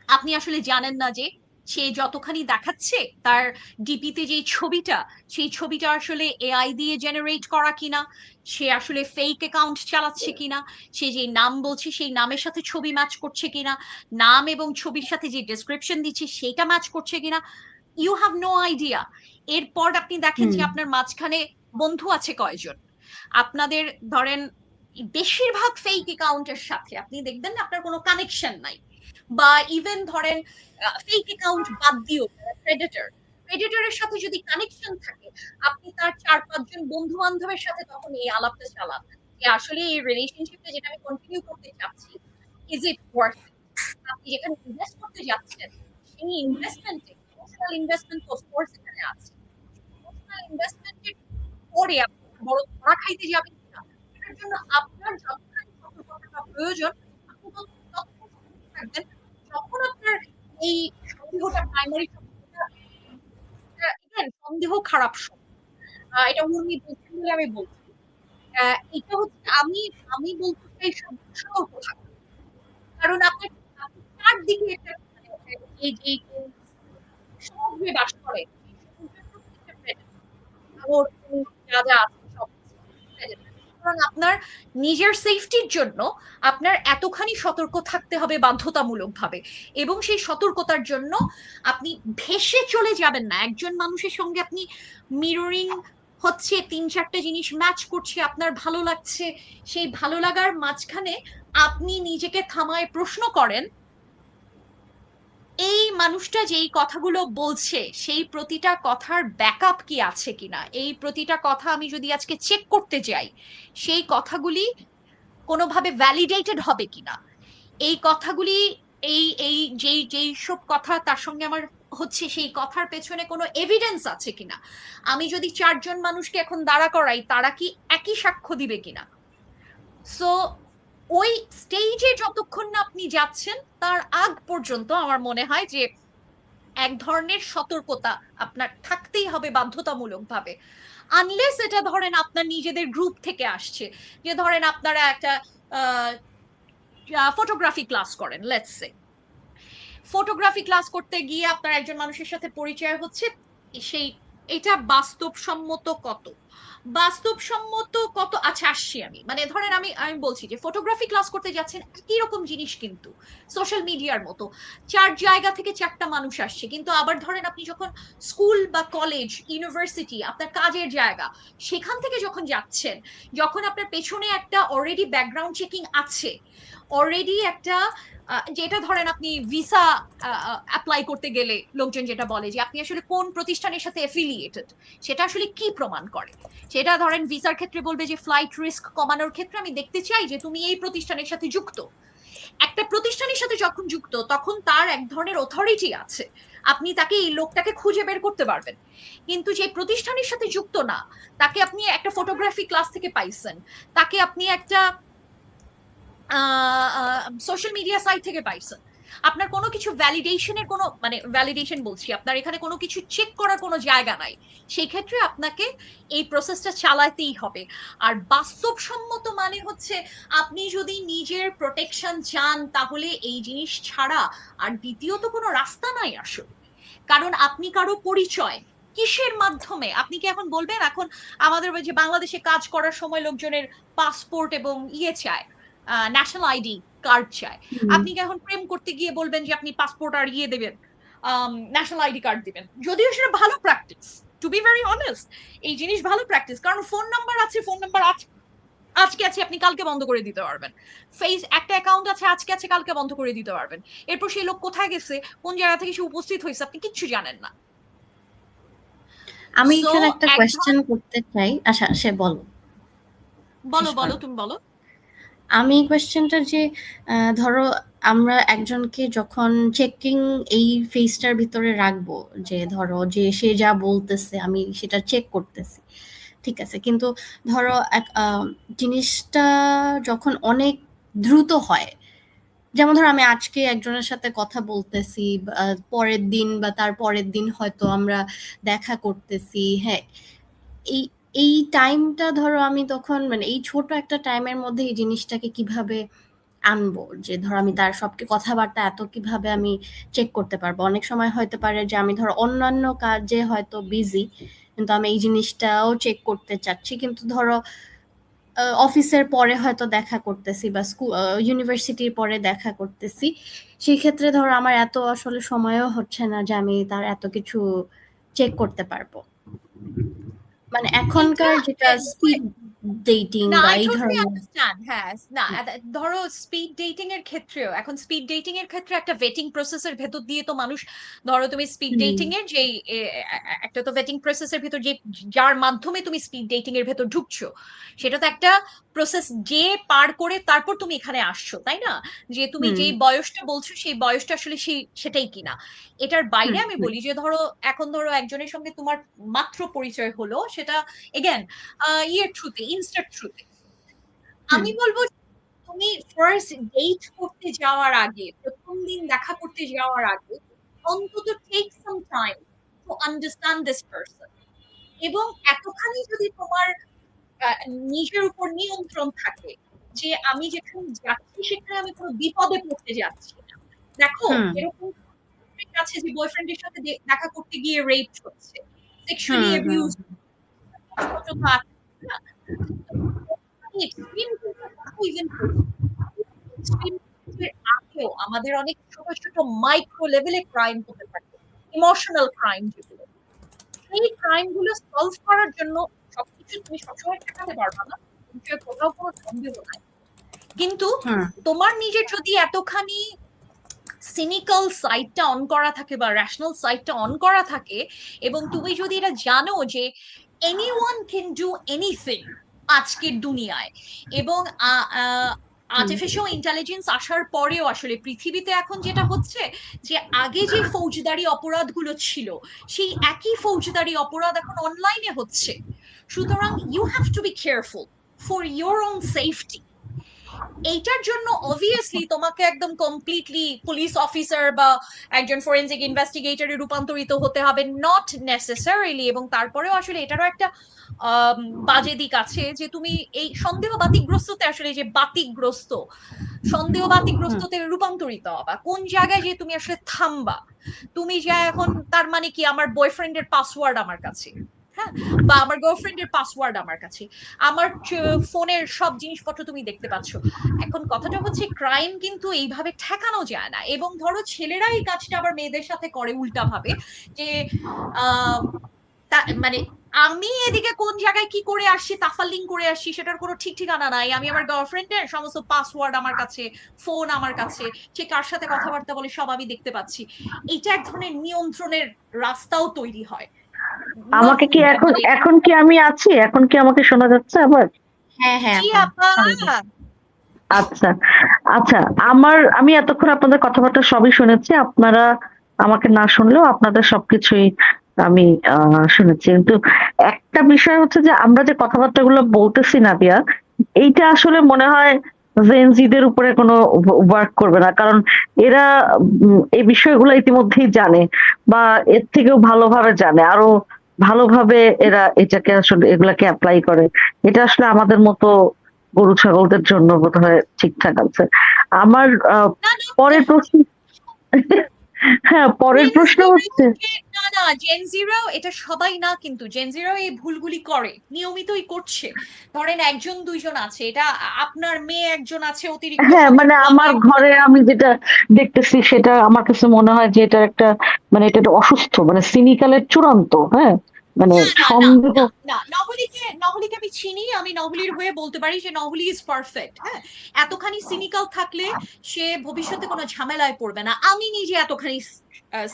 আপনি আসলে জানেন না যে সে যতখানি দেখাচ্ছে তার ডিপিতে যে ছবিটা, সেই ছবিটা আসলে এআই দিয়ে জেনারেট করা কিনা, সে আসলে ফেক অ্যাকাউন্ট চালাচ্ছে কিনা, সে যে নাম বলছে সেই নামের সাথে ছবি ম্যাচ করছে কিনা, নাম এবং ছবির সাথে যে ডেসক্রিপশন দিচ্ছে সেটা ম্যাচ করছে কিনা, ইউ হ্যাভ নো আইডিয়া। এরপর আপনি দেখেন হুম, যে আপনার মাঝখানে বন্ধু আছে কয়জন, আপনাদের ধরেন বেশিরভাগ ফেক অ্যাকাউন্টের সাথে আপনি দেখবেন না আপনার কোনো কানেকশন নাই, বা ইভেন ধরেন ফেক অ্যাকাউন্ট বাদ দিও, প্রেডেটর, প্রেডেটরের সাথে যদি কানেকশন থাকে, আপনি তার 4-5 জন বন্ধু বান্ধবের সাথে তখন এই আলাপটা চালান যে আসলে এই রিলেশনশিপটা যেটা আমি কন্টিনিউ করতে চাচ্ছি, ইজ ইট ওয়ার্থ ইট, আপনি যেখানে ইনভেস্ট করতে যাচ্ছেন সেই ইনভেস্টমেন্টে ইমোশনাল ইনভেস্টমেন্ট অফ কোর্স এখানে আছে, ইমোশনাল ইনভেস্টমেন্টের পরে আপনি বড় ধরা খাইতে যাবেন কিনা, এটার জন্য আপনার যতখানি সতর্কতা প্রয়োজন আপনি ততক্ষণ সতর্ক থাকবেন, যখন আপনার এই সন্দেহটা প্রাইমারি সন্দেহ খারাপ শব্দ। এটা উর্মি বলছেন বলে আমি বলছি। এটা হচ্ছে আমি বলতে চাই সতর্ক থাকা। কারণ আপনি চারদিকে একটা মানে এই সমুদ্রে বাস করেন। সমুদ্রের প্রত্যেকটা প্রেডেটর, সাগর, যা, যা আছে সবকিছু প্রেডেটর। সুতরাং আপনার নিজের সেফটির জন্য আপনার এতখানি সতর্ক থাকতে হবে বাধ্যতামূলকভাবে, এবং সেই সতর্কতার জন্য আপনি ভেসে চলে যাবেন না। একজন মানুষের সঙ্গে আপনি মিররিং হচ্ছে, ৩-৪টা জিনিস ম্যাচ করছে, আপনার ভালো লাগছে, সেই ভালো লাগার মাঝখানে আপনি নিজেকে থামায় প্রশ্ন করেন, এই মানুষটা যেই কথাগুলো বলছে সেই প্রতিটা কথার ব্যাকআপ কি আছে কিনা, এই প্রতিটা কথা আমি যদি আজকে চেক করতে যাই সেই কথাগুলি কোনোভাবে ভ্যালিডেটেড হবে কিনা, এই কথাগুলি এই এই যেই যেই সব কথা তার সঙ্গে আমার হচ্ছে সেই কথার পেছনে কোনো এভিডেন্স আছে কিনা, আমি যদি 4জন মানুষকে এখন দাঁড়া করাই তারা কি একই সাক্ষ্য দিবে কিনা। সো ওই স্টেজে যতক্ষণ না আপনি যাচ্ছেন তার আগ পর্যন্ত আমার মনে হয় যে এক ধরনের সতর্কতা আপনার থাকতেই হবে বাধ্যতামূলকভাবে, আনলেস এটা ধরেন আপনার নিজেদের গ্রুপ থেকে আসছে, যে ধরেন আপনারা একটা ফটোগ্রাফি ক্লাস করেন, লেটস সে ফটোগ্রাফি ক্লাস করতে গিয়ে আপনার একজন মানুষের সাথে পরিচয় হচ্ছে, সেই এটা বাস্তবসম্মত কত আচ্ছা আসছি আমি, মানে ধরেন আমি আমি বলছি যে ফটোগ্রাফি ক্লাস করতে যাচ্ছেন, একই রকম জিনিস কিন্তু সোশ্যাল মিডিয়ার মতো 4 জায়গা থেকে 4টা মানুষ আসছে, কিন্তু আবার ধরেন আপনি যখন স্কুল বা কলেজ ইউনিভার্সিটি আপনার কাজের জায়গা সেখান থেকে যখন যাচ্ছেন, যখন আপনার পেছনে একটা অলরেডি ব্যাকগ্রাউন্ড চেকিং আছে, অলরেডি একটা যেটা ধরেন আপনি ভিসা অ্যাপ্লাই করতে গেলে লোকজন যেটা বলে যে আপনি আসলে কোন প্রতিষ্ঠানের সাথে অ্যাফিলিয়েটেড, সেটা আসলে কি প্রমাণ করে, সেটা ধরেন ভিসার ক্ষেত্রে বলবে যে ফ্লাইট রিস্ক কমানোর ক্ষেত্রে আমি দেখতে চাই যে তুমি এই প্রতিষ্ঠানের সাথে যুক্ত। একটা প্রতিষ্ঠানের সাথে যখন যুক্ত তখন তার এক ধরনের অথরিটি আছে, আপনি তাকে এই লোকটাকে খুঁজে বের করতে পারবেন। কিন্তু যে প্রতিষ্ঠানের সাথে যুক্ত না, তাকে আপনি একটা ফটোগ্রাফি ক্লাস থেকে পাইছেন, তাকে আপনি একটা সোশ্যাল মিডিয়া সাইট থেকে পাইছেন, আপনার কোনো কিছু ভ্যালিডেশনের কোনো মানে ভ্যালিডেশন বলছি, আপনার এখানে কোনো কিছু চেক করার কোনো জায়গা নাই, সেই ক্ষেত্রে আপনাকে এই প্রসেসটা চালাতেই হবে। আর বাস্তবসম্মত মানে হচ্ছে আপনি যদি নিজের প্রোটেকশন চান তাহলে এই জিনিস ছাড়া আর দ্বিতীয়ত কোনো রাস্তা নাই আসলে। কারণ আপনি কারো পরিচয় কিসের মাধ্যমে, আপনি কি এখন বলবেন এখন আমাদের ওই যে বাংলাদেশে কাজ করার সময় লোকজনের পাসপোর্ট এবং ইয়ে চায়, ন্যাশনাল আইডি কার্ড চায়, আপনি কি এখন প্রেম করতে গিয়ে বলবেন যে আপনি পাসপোর্ট আর ইয়ে দেবেন, ন্যাশনাল আইডি কার্ড দিবেন? যদিও সেটা ভালো practice, to be very honest, এই জিনিস ভালো প্র্যাকটিস, কারণ ফোন নাম্বার আছে, ফোন নাম্বার আজকে আছে আপনি কালকে বন্ধ করে দিতে পারবেন, ফেস একটা অ্যাকাউন্ট আছে আজকে আছে কালকে বন্ধ করে দিতে পারবেন, এরপর সেই লোক কোথায় গেছে কোন জায়গা থেকে সে উপস্থিত হয়েছে আপনি কিচ্ছু জানেন না। আমি সো এখানে একটা এক কোয়েশ্চেন করতে চাই। আচ্ছা, সে বলো, বলো শেষ বলো করো। তুমি বলো। আমি কোয়েশ্চেনটা যে ধরো আমরা একজনকে যখন চেকিং এই ফেজটার ভিতরে রাখবো, যে ধরো যে সে যা বলতেছে আমি সেটা চেক করতেছি, ঠিক আছে, কিন্তু ধরো জিনিসটা যখন অনেক দ্রুত হয়, যেমন ধরো আমি আজকে একজনের সাথে কথা বলতেছি, পরের দিন বা তার পরের দিন হয়তো আমরা দেখা করতেছি, হ্যাঁ, এই এই টাইমটা ধরো আমি তখন মানে এই ছোট একটা টাইমের মধ্যে এই জিনিসটাকে কিভাবে আনবো, যে ধরো আমি তার সবকে কথাবার্তা এত কিভাবে আমি চেক করতে পারবো। অনেক সময় হতে পারে যে আমি ধরো অন্যান্য কাজে হয়তো বিজি, কিন্তু আমি এই জিনিসটাও চেক করতে চাচ্ছি, কিন্তু ধরো অফিসের পরে হয়তো দেখা করতেছি বা স্কুল ইউনিভার্সিটির পরে দেখা করতেছি, সেই ক্ষেত্রে ধরো আমার এত আসলে সময়ও হচ্ছে না যে আমি তার এত কিছু চেক করতে পারবো। মানে এটা এখনকার যেটা স্পিড ডেটিং না, বা আই এই টোটালি ধরনের। আন্ডারস্ট্যান্ড, হ্যাঁ না ধরো স্পিড ডেটিং এর ক্ষেত্রেও, এখন স্পিড ডেটিং এর ক্ষেত্রে একটা ভেটিং প্রসেসের ভেতর দিয়ে তো মানুষ, ধরো তুমি স্পিড হুম ডেটিং এর যে একটা তো ভেটিং প্রসেসের ভেতর যে যার মাধ্যমে তুমি স্পিড ডেটিং এর ভেতর ঢুকছো, সেটা তো একটা প্রসেস যে পার করে তারপর তুমি এখানে আসছো, তাই না? যে তুমি হুম যেই বয়সটা বলছো সেই বয়সটা আসলে সেটাই কিনা। এটার বাইরে হুম আমি হুম বলি যে ধরো এখন ধরো একজনের সঙ্গে তোমার মাত্র পরিচয় হলো, সেটা এগেন ইয়ের থ্রুতে, ইনস্টার থ্রুতে, হুম আমি বলবো তুমি ফার্স্ট ডেট করতে যাওয়ার আগে, প্রথম দিন দেখা করতে যাওয়ার আগে অন্তত take some time to understand this person. এবং এতখানি যদি তোমার নিজের উপর নিয়ন্ত্রণ থাকে যে আমি যেখানে যাচ্ছি সেখানে আমি কোনো বিপদে পড়তে যাচ্ছি না। দেখো হুম এরকম আছে যে বয়ফ্রেন্ডের সাথে দেখা করতে গিয়ে রেপ হচ্ছে, সেক্সুয়ালি হুম হুম অ্যাবিউজ সমঝোতা আছে না? এক্সট্রিম কিন্তু ইভেন এক্সট্রিম এর আগেও আমাদের অনেক ছোট ছোট মাইক্রো লেভেলে ক্রাইম হতে থাকে, ইমোশনাল ক্রাইম যেগুলো। সেই ক্রাইম গুলো সলভ করার জন্য সবকিছু তুমি সবসময় ঠেকাতে পারবা না, বিষয়ে কোথাও কোনো সন্দেহ নাই। কিন্তু হুম তোমার নিজের যদি এতখানি সিনিক্যাল সাইডটা অন করা থাকে বা রেশনাল সাইডটা অন করা থাকে, এবং তুমি যদি এটা জানো যে এনিওয়ান ক্যান ডু এনিথিং আজকের দুনিয়ায়, এবং হুম আর্টিফিশিয়াল ইন্টেলিজেন্স আসার পরেও আসলে পৃথিবীতে এখন যেটা হচ্ছে যে আগে যে ফৌজদারি অপরাধগুলো ছিল সেই একই ফৌজদারি অপরাধ এখন অনলাইনে হচ্ছে। সুতরাং you have to be careful for your own safety. এইটার জন্য অবভিয়াসলি তোমাকে একদম কমপ্লিটলি পুলিশ অফিসার বা একজন ফরেনসিক ইনভেস্টিগেটরে রূপান্তরিত হতে হবে, নট নেসেসারিলি। এবং তারপরেও আসলে এটারও একটা বাজে দিক আছে যে তুমি এই সন্দেহ বাতিকগ্রস্ততে আসলে যে বাতিকগ্রস্ত সন্দেহ হুম বাতিকগ্রস্ততে রূপান্তরিত হবা কোন জায়গায় যে তুমি আসলে থামবা। তুমি যা এখন তার মানে কি আমার বয়ফ্রেন্ডের পাসওয়ার্ড আমার কাছে, হ্যাঁ, বা আমার গার্লফ্রেন্ডের পাসওয়ার্ড আমার কাছে, আমার ফোনের সব জিনিসপত্র তুমি দেখতে পাচ্ছ। এখন কথাটা হচ্ছে ক্রাইম কিন্তু এইভাবে ঠেকানো যায় না। এবং ধরো ছেলেরা এই কাজটা আবার মেয়েদের সাথে করে উল্টা ভাবে যে আহ মানে আমি এদিকে কোন জায়গায় কি করে আসছি, তাফালিং করে আসছি সেটার কোনো ঠিক ঠিকানা নাই। আমি আমার গার্লফ্রেন্ডের সমস্ত পাসওয়ার্ড আমার কাছে, ফোন আমার কাছে, সে কার সাথে কথাবার্তা বলে সব আমি দেখতে পাচ্ছি। এটা এক ধরনের নিয়ন্ত্রণের রাস্তাও তৈরি হয়। আমাকে কি এখন মানে এখন কি আমি আছি? এখন কি আমাকে শোনা যাচ্ছে আবার? হ্যাঁ হ্যাঁ জি আপা আপা। শুনবো। আচ্ছা, আচ্ছা। আমি এতক্ষণ আপনাদের কথাবার্তা সবই শুনেছি। আপনারা আমাকে না শুনলেও আপনাদের সবকিছুই আমি শুনেছি। কিন্তু একটা বিষয় হচ্ছে যে আমরা যে কথাবার্তাগুলো বলতেছি নাদিয়া, এইটা আসলে মনে হয় জেনজিদের উপরে কোনো ওয়ার্ক করবে না। কারণ এরা এই বিষয়গুলো ইতিমধ্যেই জানে, বা এর থেকেও ভালোভাবে জানে, আরো ভালোভাবে এরা এটাকে আসলে এগুলাকে অ্যাপ্লাই করে। এটা আসলে আমাদের মতো গরু ছাগলদের জন্য বোধহয় ঠিকঠাক আছে। আমার না না পরের প্রশ্ন হ্যাঁ, পরের জেন প্রশ্ন হচ্ছে না না জেন জিরো এটা সবাই না, কিন্তু জেন জিরো এই ভুলগুলি করে, নিয়মিতই করছে। ধরেন একজন দুইজন আছে, এটা আপনার মেয়ে একজন আছে অতিরিক্ত হ্যাঁ, মানে সতর্ক, আমার ঘরে আমি যেটা দেখতেছি সেটা আমার কাছে মনে হয় যে এটা একটা, মানে এটা একটা অসুস্থ, মানে সিনিক্যালের চূড়ান্ত। হ্যাঁ, মানে না না না সন্দেহ। না না, নহলিকে আমি চিনি, আমি নহলির হয়ে বলতে পারি যে নহলি ইজ পারফেক্ট। হ্যাঁ, এতখানি সিনিক্যাল থাকলে সে ভবিষ্যতে কোনো ঝামেলায় পড়বে না। আমি নিজে এতখানি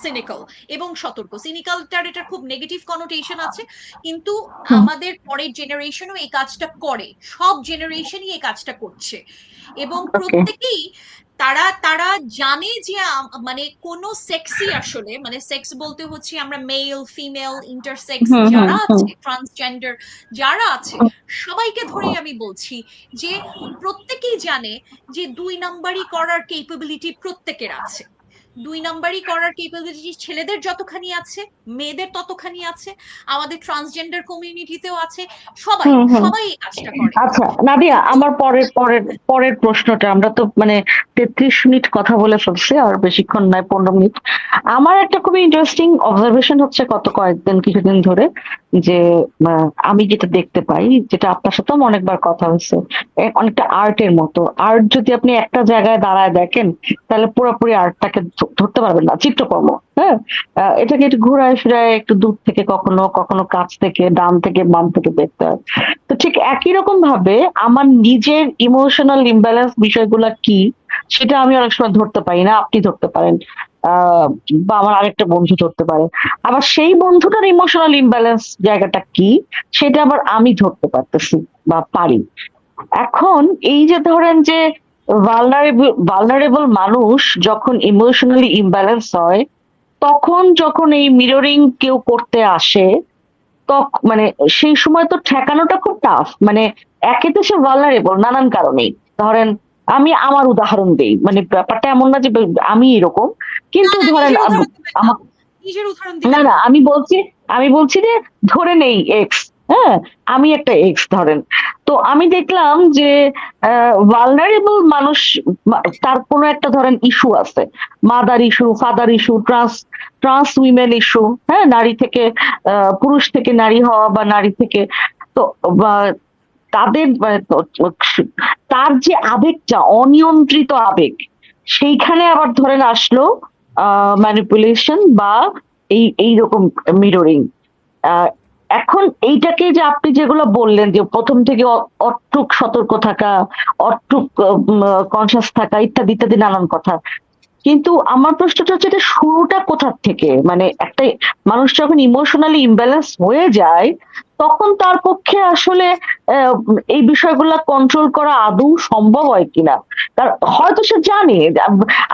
সিনিক্যাল এবং সতর্ক। সিনিক্যালটার এটা খুব নেগেটিভ কনোটেশন আছে, কিন্তু হুম, আমাদের পরের জেনারেশনও এই কাজটা করে, সব জেনারেশনই এই কাজটা করছে। এবং ওকে। প্রত্যেকেই তারা তারা জানে যে মানে কোন সেক্সই আসলে, মানে সেক্স বলতে হচ্ছে আমরা মেল ফিমেল ইন্টারসেক্স হুম, হুম, যারা হুম। আছে, ট্রান্সজেন্ডার যারা আছে, সবাইকে ধরেই আমি বলছি যে প্রত্যেকেই জানে যে দুই নাম্বারই করার কেপেবিলিটি প্রত্যেকের আছে। দুই নাম্বারই করার কেপেবিলিটি ছেলেদের যতখানি আছে, মেয়েদের ততখানি আছে, আমাদের ট্রান্সজেন্ডার কমিউনিটিতেও আছে। সবাই হুম, হুম। সবাই এই কাজটা করে। আচ্ছা নাদিয়া, কিন্তু আমার পরের পরের পরের প্রশ্নটা, আমরা তো মানে 33 মিনিট কথা বলে ফেলছি, আর বেশিক্ষণ নয়, 15 মিনিট। আমার একটা খুবই ইন্টারেস্টিং অবজারভেশন হচ্ছে গত কিছুদিন ধরে, যে আমি যেটা দেখতে পাই, যেটা আপনার সাথেও অনেকবার কথা হয়েছে, অনেকটা আর্টের মতো। আর্ট যদি আপনি একটা জায়গায় দাঁড়ায় দেখেন, তাহলে পুরোপুরি আর্টটাকে ধরতে পারবেন না, চিত্রকর্ম। হ্যাঁ, এটাকে একটু ঘুরায় ফিরায়, একটু দূর থেকে, কখনো কখনো কাছ থেকে, ডান থেকে বাম থেকে দেখতে হয়। তো ঠিক একই রকম ভাবে আমার নিজের ইমোশনাল ইমব্যালেন্স বিষয়গুলা কি, সেটা আমি অনেক সময় ধরতে পারি না, আপনি ধরতে পারেন, আহ বা আমার আরেকটা বন্ধু ধরতে পারে। আবার সেই বন্ধুটার ইমোশনাল ইমব্যালেন্স জায়গাটা কি, সেটা আবার আমি ধরতে পারতেছি বা পারি। এখন এই যে ধরেন যে ভালনারেবল মানুষ যখন ইমোশনালি ইমব্যালেন্স হয়, তখন যখন এই মিররিং কেউ করতে আসে, মানে সেই সময় তো ঠেকানোটা খুব টাফ। মানে একে তো সে ভালনারেবল নানান কারণেই। ধরেন আমি আমার উদাহরণ দেই, মানে ব্যাপারটা এমন না যে আমি এরকম, না কিন্তু না ধরেন নিজের উদাহরণ দিবেন না, আমার, নিজের উদাহরণ না দিবেন না না। আমি বলছি যে ধরে নেই এক্স, হ্যাঁ, আমি একটা এক্স ধরেন। তো আমি দেখলাম যে ভালনারেবল মানুষ, তার কোনো একটা ধরেন ইস্যু আছে, mother issue, father issue, trans trans women issue, হ্যাঁ, নারী থেকে পুরুষ থেকে নারী হওয়া বা নারী থেকে, তো বা তাদের তার যে আবেগটা অনিয়ন্ত্রিত আবেগ, সেইখানে আবার ধরেন আসলো ম্যানিপুলেশন বা এইরকম মিররিং। আহ এখন এইটাকে যে আপনি যেগুলো বললেন যে প্রথম থেকে অট্টুক সতর্ক থাকা, অট্টুক কনসাস থাকা, ইত্যাদি ইত্যাদি নানান কথা, কিন্তু আমার প্রশ্নটা হচ্ছে এটা শুরুটা কোথা থেকে, মানে একটা মানুষ যখন ইমোশনালি ইমব্যালেন্স হয়ে যায় তখন তার পক্ষে আসলে এই বিষয়গুলা কন্ট্রোল করা আদৌ সম্ভব হয় কিনা। তার হয়তো সে জানে,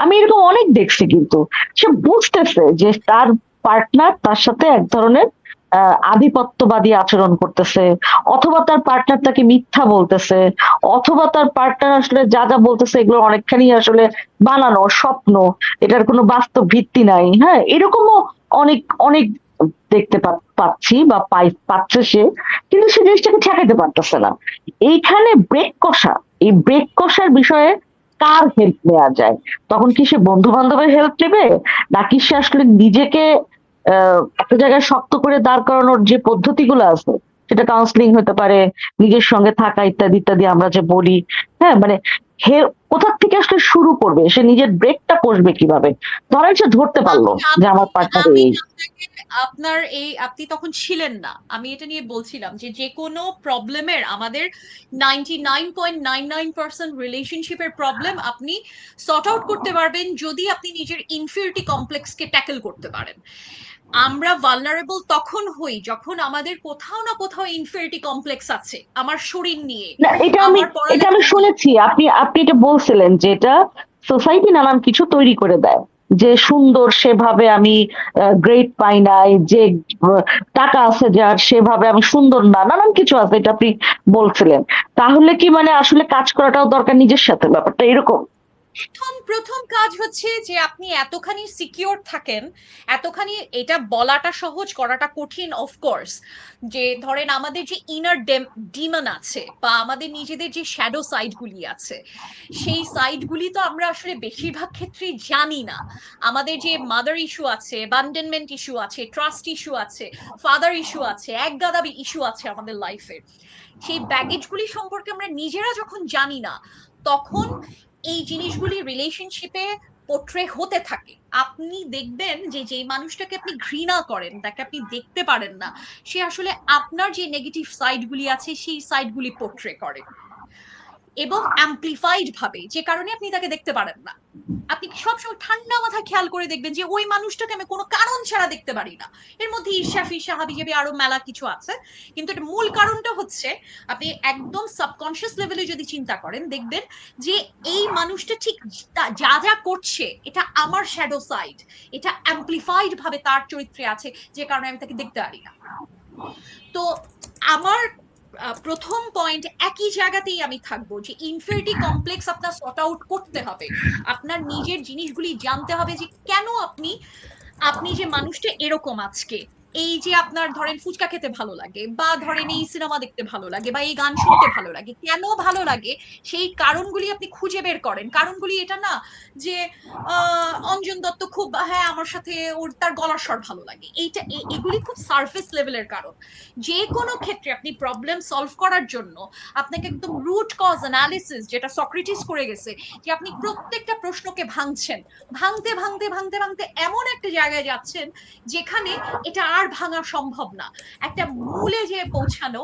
আমি এরকম অনেক দেখছি, কিন্তু সে বুঝতেছে যে তার পার্টনার তার সাথে এক ধরনের আধিপত্যবাদী আচরণ করতেছে, অথবা তার পার্টনার তাকে মিথ্যা বলতেছে, অথবা তার পার্টনার আসলে যা যা বলতেছে এগুলো অনেকখানি আসলে বানানো স্বপ্ন, এটার কোনো বাস্তব ভিত্তি নাই, হ্যাঁ, এরকমও অনেক অনেক দেখতে পাচ্ছি বা পাচ্ছে সে, কিন্তু সে জিনিসটাকে ঠেকাইতে পারতেছে না। এইখানে ব্রেক কষা, এই ব্রেক কষার বিষয়ে কার হেল্প নেওয়া যায়? তখন কি সে বন্ধু বান্ধবের হেল্প নেবে, নাকি সে আসলে নিজেকে একটা জায়গায় শক্ত করে দাঁড় করানোর যে পদ্ধতিগুলো আছে, সেটা কাউন্সিলিং হতে পারে, নিজের সঙ্গে থাকা, ইত্যাদি ইত্যাদি আমরা যে বলি, হ্যাঁ, মানে হে কোথা থেকে আসলে শুরু করবে, সে নিজের ব্রেকটা কষবে কিভাবে? ধরেন সে ধরতে পারলো আমি যে আমি আমার পার্টনার আমি এই, আপনাকে, আপনার এই, আপনি তখন ছিলেন না, আমি এটা নিয়ে বলছিলাম যে যে কোনো প্রবলেমের আমাদের 99.99% রিলেশনশিপের প্রবলেম আপনি সর্ট আউট করতে পারবেন যদি আপনি নিজের ইনফিরিটি কমপ্লেক্সকে ট্যাকেল করতে পারেন। আমরা ভালনারেবল তখন হই যখন আমাদের কোথাও না কোথাও ইনফিরিটি কমপ্লেক্স আছে, আমার শরীর নিয়ে, না, আমার এটা আমি পড়ালেখা নিয়ে। শুনেছি, আপনি আপনি এটা বলছিলেন যে এটা সোসাইটি নানান কিছু তৈরি করে দেয়, যে সুন্দর সেভাবে আমি গ্রেড পাই নাই, যে টাকা আছে যার সেভাবে আমি সুন্দর না, নানান কিছু আছে, এটা আপনি বলছিলেন। তাহলে কি মানে আসলে কাজ করাটাও দরকার নিজের সাথে, ব্যাপারটা এরকম? প্রথম প্রথম কাজ হচ্ছে যে আপনি এতখানি সিকিউর থাকেন, এতখানি, এটা বলাটা সহজ করাটা কঠিন অফকোর্স, যে ধরেন আমাদের যে ইনার ডিমন আছে বা আমাদের নিজেদের যে শ্যাডো সাইড গুলি আছে, সেই সাইড গুলি তো আমরা আসলে বেশিরভাগ ক্ষেত্রেই জানি না। আমাদের যে মাদার ইস্যু আছে, অ্যাবান্ডনমেন্ট ইস্যু আছে, ট্রাস্ট ইস্যু আছে, ফাদার ইস্যু আছে, একগাদা ইস্যু আছে আমাদের লাইফে, সেই ব্যাগেজ গুলি সম্পর্কে আমরা নিজেরা যখন জানি না, তখন এই জিনিসগুলি রিলেশনশিপে পোট্রে হতে থাকে। আপনি দেখবেন যে যেই মানুষটাকে আপনি ঘৃণা করেন, তাকে আপনি দেখতে পারেন না, সে আসলে আপনার যে নেগেটিভ সাইড গুলি আছে সেই সাইড গুলি পোট্রে করে, এবং অ্যাম্প্লিফাইড ভাবে, যে কারণে আপনি তাকে দেখতে পারেন না। আপনি সবসময় ঠান্ডা মাথায় খেয়াল করে দেখবেন যে ওই মানুষটাকে আমি কোনো কারণ ছাড়া দেখতে পারি না। এর মধ্যে ঈর্ষা ফির্ষা হাবিজাবি আরো মেলা কিছু আছে, কিন্তু এর মূল কারণটা হচ্ছে, আপনি একদম সাবকনশিয়াস লেভেলে যদি চিন্তা করেন দেখবেন যে এই মানুষটা ঠিক যা যা করছে এটা আমার শ্যাডো সাইড, এটা অ্যাম্প্লিফাইড ভাবে তার চরিত্রে আছে, যে কারণে আমি তাকে দেখতে পারি না। তো আমার প্রথম পয়েন্ট একই জায়গাতেই আমি থাকবো, যে ইনফিরিটি কমপ্লেক্স আপনার সর্ট আউট করতে হবে, আপনার নিজের জিনিসগুলি জানতে হবে যে কেন আপনি, আপনি যে মানুষটা এরকম আজকে, এই যে আপনার ধরেন ফুচকা খেতে ভালো লাগে, বা ধরেন এই সিনেমা দেখতে ভালো লাগে, বা এই গান শুনতে ভালো লাগে, কেন ভালো লাগে সেই কারণগুলি আপনি খুঁজে বের করেন। কারণগুলি এটা না যে অঞ্জন দত্ত খুব, হ্যাঁ আমার সাথে ওর তার গলার স্বর ভালো লাগে, এইটা এগুলি খুব সারফেস লেভেলের কারণ। যে কোনো ক্ষেত্রে আপনি প্রবলেম সলভ করার জন্য আপনাকে একদম রুট কজ অ্যানালিসিস, যেটা সক্রেটিস করে গেছে, যে আপনি প্রত্যেকটা প্রশ্নকে ভাঙছেন, ভাঙতে ভাঙতে ভাঙতে ভাঙতে এমন একটা জায়গায় যাচ্ছেন যেখানে এটা আর ভাঙা সম্ভব না, একটা মূলে যে পৌঁছানো।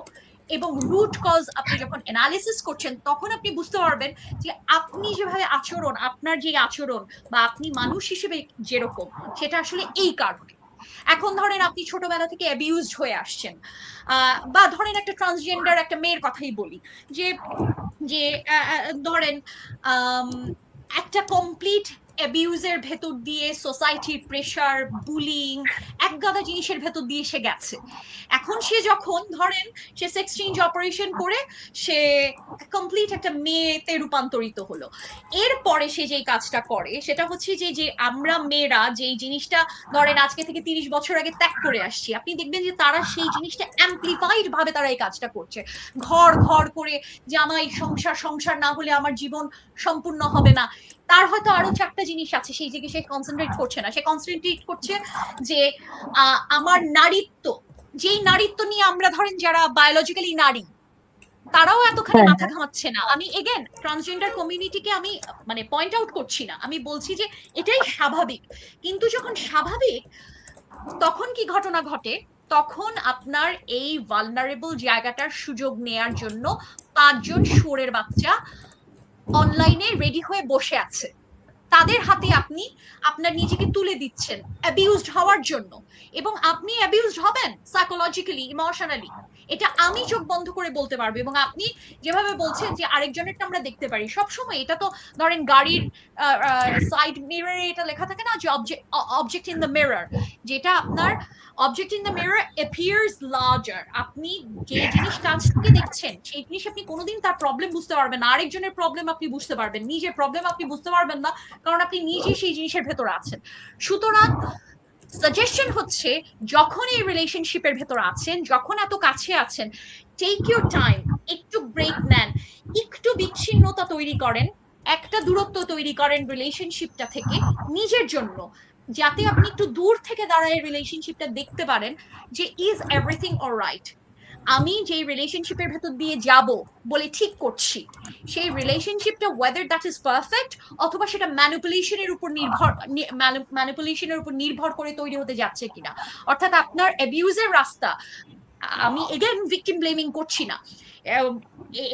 এবং রুট কজ আপনি যখন অ্যানালিসিস করছেন তখন আপনি বুঝতে পারবেন যে আপনি যেভাবে আচরণ, আপনার যে আচরণ বা আপনি মানুষ হিসেবে যেরকম, সেটা আসলে এই কারণে। এখন ধরেন আপনি ছোটবেলা থেকে অ্যাবিউজড হয়ে আসছেন, বা ধরেন একটা ট্রান্সজেন্ডার একটা মেয়ের কথাই বলি, যে যে ধরেন একটা কমপ্লিট অ্যাবিউজের ভেতর দিয়ে, সোসাইটির প্রেশার, বুলিং, একগাদা জিনিসের ভেতর দিয়ে সে গেছে। এখন সে যখন ধরেন সে সেক্স চেঞ্জ অপারেশন করে সে কমপ্লিট একটা মেয়েতে রূপান্তরিত হলো, এরপরে সে যেই কাজটা করে সেটা হচ্ছে যে যে আমরা মেয়েরা যেই জিনিসটা ধরেন আজকে থেকে 30 বছর আগে ত্যাগ করে আসছি, আপনি দেখবেন যে তারা সেই জিনিসটা অ্যাম্পলিফাইড ভাবে তারা এই কাজটা করছে। ঘর ঘর করে যে আমার এই সংসার সংসার না হলে আমার জীবন সম্পূর্ণ হবে না। তার হয়তো আরো 4টা জিনিস আছে, সেই দিকে সে কনসেন্ট্রেট করছে না। সে কনসেন্ট্রেট করছে যে আমার নারীত্ব, যেই নারীত্ব নিয়ে আমরা ধরেন যারা বায়োলজিক্যালি নারী, তারাও এতখানি হ্যাঁ, মাথা ঘামাচ্ছে না। আমি এগেন ট্রান্সজেন্ডার কমিউনিটিকে আমি মানে পয়েন্ট আউট করছি না, আমি বলছি যে এটাই স্বাভাবিক। কিন্তু যখন স্বাভাবিক, তখন কি ঘটনা ঘটে, তখন আপনার এই ভালনারেবল জায়গাটার সুযোগ নেয়ার জন্য 5জন শুয়োরের বাচ্চা অনলাইনে রেডি হয়ে বসে আছে। তাদের হাতে আপনি আপনার নিজেকে তুলে দিচ্ছেন অ্যাবিউজড হওয়ার জন্য, এবং আপনি অ্যাবিউজড হবেন সাইকোলজিক্যালি, ইমোশনালি। এটা আমি চোখ বন্ধ করে বলতে পারবো। এবং আপনি যেভাবে বলছেন যে আরেকজনেরটা আমরা দেখতে পারি সব সময়, এটা তো ধরেন গাড়ির সাইড মিররে এটা লেখা থাকে না যে অবজেক্ট ইন দ্য মিরর, যেটা আপনার object in the mirror appears larger. আপনি যে জিনিস কাছ থেকে দেখছেন সেই জিনিস আপনি কোনোদিন তার প্রবলেম বুঝতে পারবেন না, আরেকজনের প্রবলেম আপনি বুঝতে পারবেন, নিজের প্রবলেম আপনি বুঝতে পারবেন না, কারণ আপনি নিজে সেই জিনিসের ভেতর আছেন। সুতরাং সাজেশন হচ্ছে, যখন এই রিলেশনশিপের ভেতর আছেন, যখন এত কাছে আছেন, টেক ইউর টাইম, একটু ব্রেক নেন, একটু বিচ্ছিন্নতা তৈরি করেন, একটা দূরত্ব তৈরি করেন রিলেশনশিপটা থেকে নিজের জন্য, যাতে আপনি একটু দূর থেকে দাঁড়ায় রিলেশনশিপটা দেখতে পারেন যে ইজ এভরিথিং অলরাইট। আমি যেই রিলেশনশিপের ভেতর দিয়ে যাব বলে ঠিক করছি, সেই রিলেশনশিপটা ওয়েদার দ্যাট ইজ পারফেক্ট অথবা সেটা ম্যানিপুলেশনের উপর নির্ভর করে তৈরি হতে যাচ্ছে কিনা। অর্থাৎ আপনার অ্যাবিউজের রাস্তা, আমি এগেন ভিকটিম ব্লেমিং করছি না,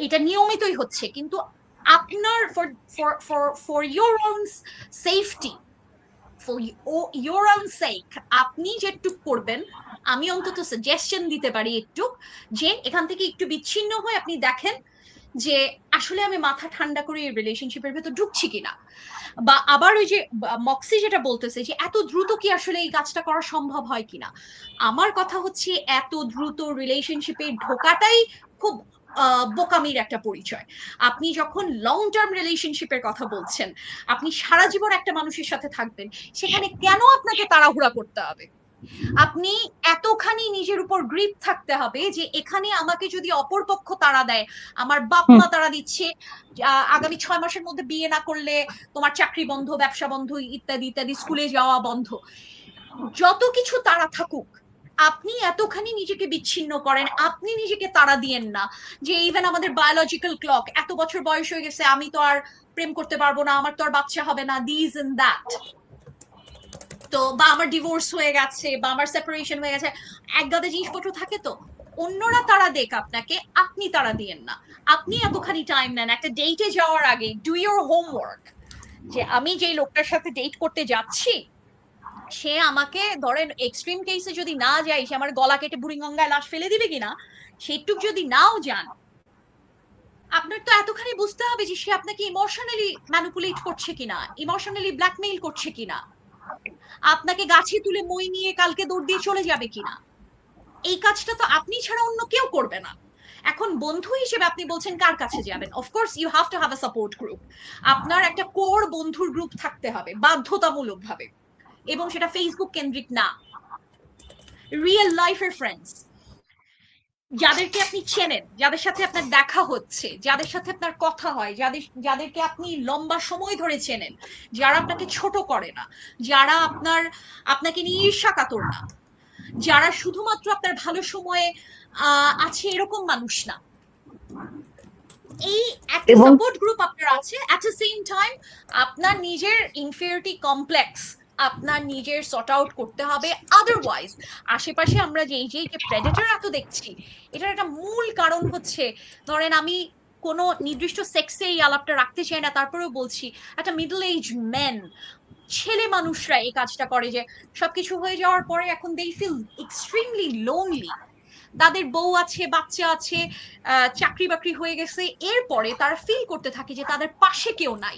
এটা নিয়মিতই হচ্ছে, কিন্তু আপনার for for for for your own safety, for your own sake, আপনি যেটুক করবেন, আমি অন্তত সাজেশন দিতে পারি একটু, যে এখান থেকে একটু বিচ্ছিন্ন হয়ে আপনি দেখেন যে আসলে আমি মাথা ঠান্ডা করে এই রিলেশনশিপের ভেতর ঢুকছি কিনা। বা আবার ওই যে মক্সি যেটা বলতেছে যে এত দ্রুত কি আসলে এই কাজটা করা সম্ভব হয় কিনা, আমার কথা হচ্ছে এত দ্রুত রিলেশনশিপে ঢোকাটাই খুব বোকামির একটা পরিচয়। আপনি যখন লং টার্ম রিলেশনশিপের কথা বলছেন, আপনি সারা জীবন একটা মানুষের সাথে থাকবেন, সেখানে কেন আপনাকে তাড়াহুড়া করতে হবে? আপনি এতখানি নিজের উপর গ্রিপ থাকতে হবে যে এখানে আমাকে যদি অপরপক্ষ তাড়া দেয়, আমার বাপ হুম, মা তাড়া দিচ্ছে, আগামী 6 মাসের মধ্যে বিয়ে না করলে তোমার চাকরি বন্ধ, ব্যবসা বন্ধ, ইত্যাদি ইত্যাদি, স্কুলে যাওয়া বন্ধ, যত কিছু তাড়া থাকুক, আপনি এতখানি নিজেকে বিচ্ছিন্ন করেন, আপনি নিজেকে তাড়া দিয়েন না যে ইভেন আমাদের বায়োলজিক্যাল ক্লক, এত বছর বয়স হয়ে গেছে, আমি তো আর প্রেম করতে পারবো না, আমার তো আর বাচ্চা হবে না, দিস এন্ড দ্যাট। তো বা আমার ডিভোর্স হয়ে গেছে বা আমার সেপারেশন হয়ে গেছে, এক গাদা জিনিসপত্র থাকে, তো অন্যরা তারা দেখ আপনাকে, আপনি তারা দিয়েন না। আপনি এতখানি টাইম নেন একটা ডেটে যাওয়ার আগে, ডু ইউর হোমওয়ার্ক, যে আমি যেই লোকটার সাথে ডেট করতে যাচ্ছি, সে আমাকে ধরেন এক্সট্রিম কেসে যদি না যায়, সে আমার গলা কেটে বুড়িগঙ্গায় লাশ ফেলে দিবে কিনা, সেটুক যদি নাও যান, আপনার তো এতখানি বুঝতে হবে যে সে আপনাকে ইমোশনালি ম্যানিপুলেট করছে কিনা, ইমোশনালি ব্ল্যাকমেইল করছে কিনা, আপনাকে গাছে তুলে মই নিয়ে কালকে দৌড় দিয়ে চলে যাবে কিনা। এই কাজটা তো আপনি ছাড়া অন্য কেউ করবে না। এখন বন্ধু হিসেবে আপনি বলছেন কার কাছে যাবেন, of course you have to have a support group. আপনার একটা কোর বন্ধুর গ্রুপ থাকতে হবে বাধ্যতামূলক ভাবে, এবং সেটা ফেসবুক কেন্দ্রিক না, রিয়েল লাইফের ফ্রেন্ডস, যাদেরকে আপনি চেনেন, যাদের সাথে আপনার দেখা হচ্ছে, যাদের সাথে আপনার কথা হয়, যাদেরকে আপনি লম্বা সময় ধরে চেনেন, যারা আপনাকে ছোট করে না, যারা আপনাকে নিয়ে ঈর্ষা কাতর না, যারা শুধুমাত্র আপনার ভালো সময়ে আছে এরকম মানুষ না। এই একটা এবং সাপোর্ট গ্রুপ আপনার আছে, এট দ্য সেম টাইম আপনার নিজের ইনফিরিয়রিটি কমপ্লেক্স আপনার নিজের সর্ট আউট করতে হবে। আদারওয়াইজ আশেপাশে আমরা যে প্রেডেটর এত দেখছি, এটার একটা মূল কারণ হচ্ছে, ধরেন আমি কোনো নির্দিষ্ট সেক্সে এই আলাপটা রাখতে চাই না, তারপরেও বলছি, একটা মিডল এজ ম্যান, ছেলে মানুষরা এই কাজটা করে যে সবকিছু হয়ে যাওয়ার পরে এখন দে ফিল এক্সট্রিমলি লোনলি। তাদের বউ আছে, বাচ্চা আছে, চাকরি বাকরি হয়ে গেছে, এরপরে তারা ফিল করতে থাকে যে তাদের পাশে কেউ নাই,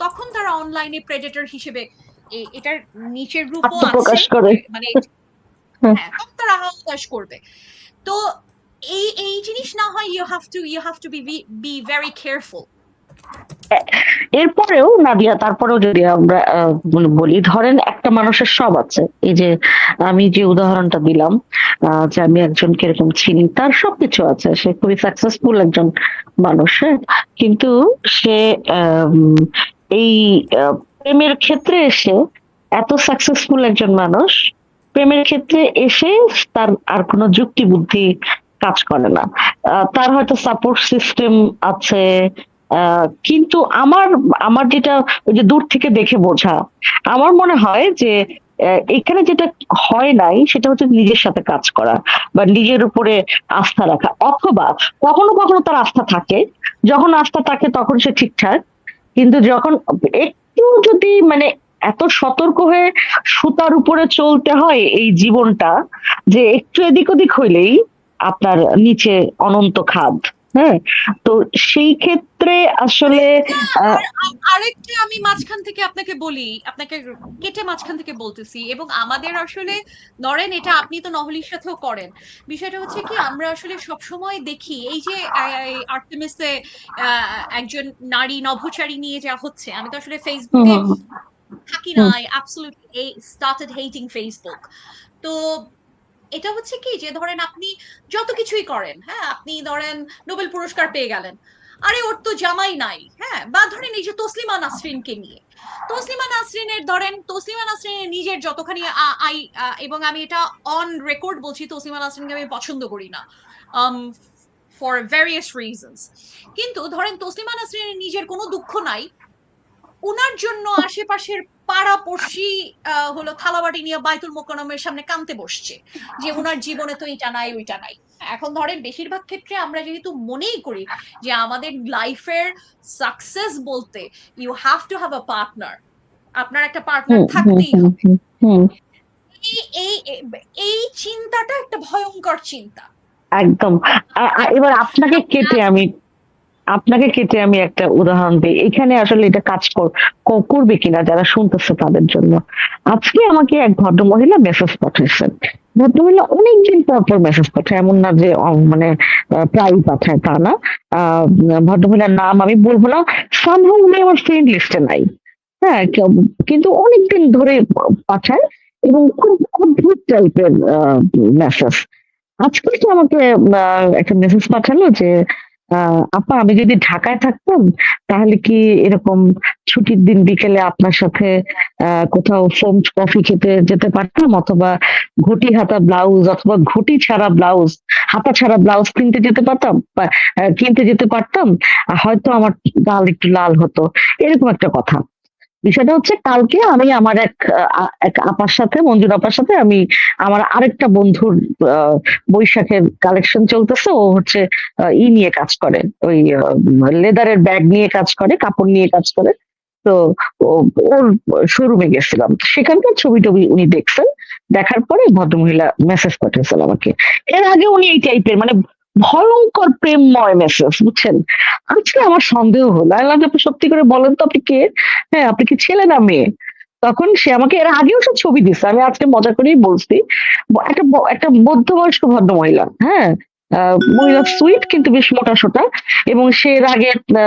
তখন তারা অনলাইনে প্রেডেটর হিসেবে এটার নিচের গ্রুপও আছে, আত্মপ্রকাশ করে। মানে হ্যাঁ। হ্যাঁ তখন তারা আত্মপ্রকাশ করবে। তো এই জিনিস না হয় you have to be very careful. এরপরেও নাদিয়া, তারপরেও যদি আমরা বলি, ধরেন একটা মানুষের সব আছে, এই যে আমি যে উদাহরণটা দিলাম, যে আমি একজনকে এরকম চিনি, তার সবকিছু আছে, সে খুবই সাকসেসফুল একজন মানুষ, হ্যাঁ, কিন্তু সে এই প্রেমের ক্ষেত্রে এসে, এত সাকসেসফুল একজন মানুষ, প্রেমের ক্ষেত্রে এসে তার আর কোনো যুক্তি বুদ্ধি কাজ করে না। তার হয়তো সাপোর্ট সিস্টেম আছে, কিন্তু আমার আমার যেটা ওই যে দূর থেকে দেখে বোঝা, আমার মনে হয় যে এখানে যেটা হয় নাই সেটা হচ্ছে নিজের সাথে কাজ করা বা নিজের উপরে আস্থা রাখা, অথবা কখনো কখনো তার আস্থা থাকে, যখন আস্থা থাকে তখন সে ঠিকঠাক, কিন্তু যখন একটু যদি মানে এত সতর্ক হয়ে সুতার উপরে চলতে হয় এই জীবনটা, যে একটু এদিক ওদিক হইলেই আপনার নিচে অনন্ত খাদ। হ্যাঁ, তো সেই ক্ষেত্রে আসলে আরেকটা আমি মাঝখান থেকে আপনাকে বলি, আপনাকে কেটে মাঝখান থেকে বলতেছি, এবং আমাদের আসলে ধরেন এটা আপনি তো নহলির সাথেও করেন, বিষয়টা হচ্ছে কি আমরা আসলে সব সময় দেখি এই যে আর্তেমিসে একজন নারী নভোচারী নিয়ে যা হচ্ছে, আমি তো আসলে হুম ফেসবুকে হুম থাকি না, hmm I absolutely started hating Facebook. তো এটা হচ্ছে কি যে ধরেন আপনি যত কিছুই করেন, হ্যাঁ আপনি ধরেন নোবেল পুরস্কার পেয়ে গেলেন, আরে ওর তো জামাই নাই, হ্যাঁ, বা ধরেন এই যে তসলিমা নাসরিনকে নিয়ে, তসলিমা নাসরিনের ধরেন তসলিমা নাসরিনের নিজের যতখানি এবং আমি এটা অন রেকর্ড বলছি, তসলিমা নাসরিনকে আমি পছন্দ করি না ফর ভেরিয়াস রিজনস, কিন্তু ধরেন তসলিমা নাসরিনের নিজের কোনো দুঃখ নাই, উনার জন্য আশেপাশের পাড়া পড়শি হলো থালাবাটি নিয়ে বাইতুল মোকাররমের সামনে কাঁদতে বসছে যে উনার জীবনে তো এটা নাই ওইটা নাই। এখন ধরেন বেশিরভাগ ক্ষেত্রে আমরা যেহেতু মনেই করি যে আমাদের লাইফের সাকসেস বলতে you have to have a partner, আপনার একটা পার্টনার হুম হুম থাকতেই হুম হবে, হুম হুম এই এই এই চিন্তাটা একটা ভয়ঙ্কর চিন্তা। একদম। এবার আপনাকে কেটে আমি একটা উদাহরণ দিই, এখানে আসলে এটা কাজ করবে কিনা যারা শুনতেছে তাদের জন্য। আজকে আমাকে এক ভদ্রমহিলা মেসেজ পাঠিয়েছেন। ভদ্রমহিলা অনেকদিন পর পর মেসেজ পাঠায়, এমন না যে মানে প্রায়ই পাঠায়, তা না। ভদ্রমহিলার নাম আমি বলবো না, সামহাউ উনি আমার ফ্রেন্ড লিস্টে নাই। হ্যাঁ, কিন্তু অনেকদিন ধরে পাঠায়, এবং খুব অদ্ভুত টাইপের মেসেজ। আজকে তো আমাকে একটা মেসেজ পাঠালো যে আপা, আমি যদি ঢাকায় থাকতাম তাহলে কি এরকম ছুটির দিন বিকেলে আপনার সাথে কোথাও ফোম কফি খেতে যেতে পারতাম, অথবা ঘটি হাতা ব্লাউজ অথবা ঘটি ছাড়া ব্লাউজ, হাতা ছাড়া ব্লাউজ কিনতে যেতে পারতাম, বা কিনতে যেতে পারতাম, হয়তো আমার গাল একটু লাল হতো, এরকম একটা কথা। বিষয়টা হচ্ছে, কালকে আমি আমার এক আপার সাথে, মঞ্জুর আপার সাথে, আমি আমার আরেকটা বন্ধুর বৈশাখের কালেকশন চলতেছে, ও হচ্ছে নিয়ে কাজ করে, ওই লেদারের ব্যাগ নিয়ে কাজ করে, কাপড় নিয়ে কাজ করে। তো ওর শোরুমে গেছিলাম, সেখানকার ছবি টবি উনি দেখছেন, দেখার পরে ভদ্রমহিলা মেসেজ পাঠিয়েছেন আমাকে। এর আগে উনি এই টাইপের মানে ভয়ঙ্কর প্রেমময় মেসেজ, বুঝছেন। আজকে আমার সন্দেহ হলো, আমি বললাম, আপনি সত্যি করে বলেন তো আপনি কে, হ্যাঁ আপনি কি ছেলে না মেয়ে। তখন সে আমাকে এর আগেও সে ছবি দিচ্ছে, আমি আজকে মজা করেই বলছি, একটা মধ্যবয়স্ক ভদ্রমহিলা, হ্যাঁ, মহিলা সুইট কিন্তু বেশ মোটা সোটা, এবং সে এর আগে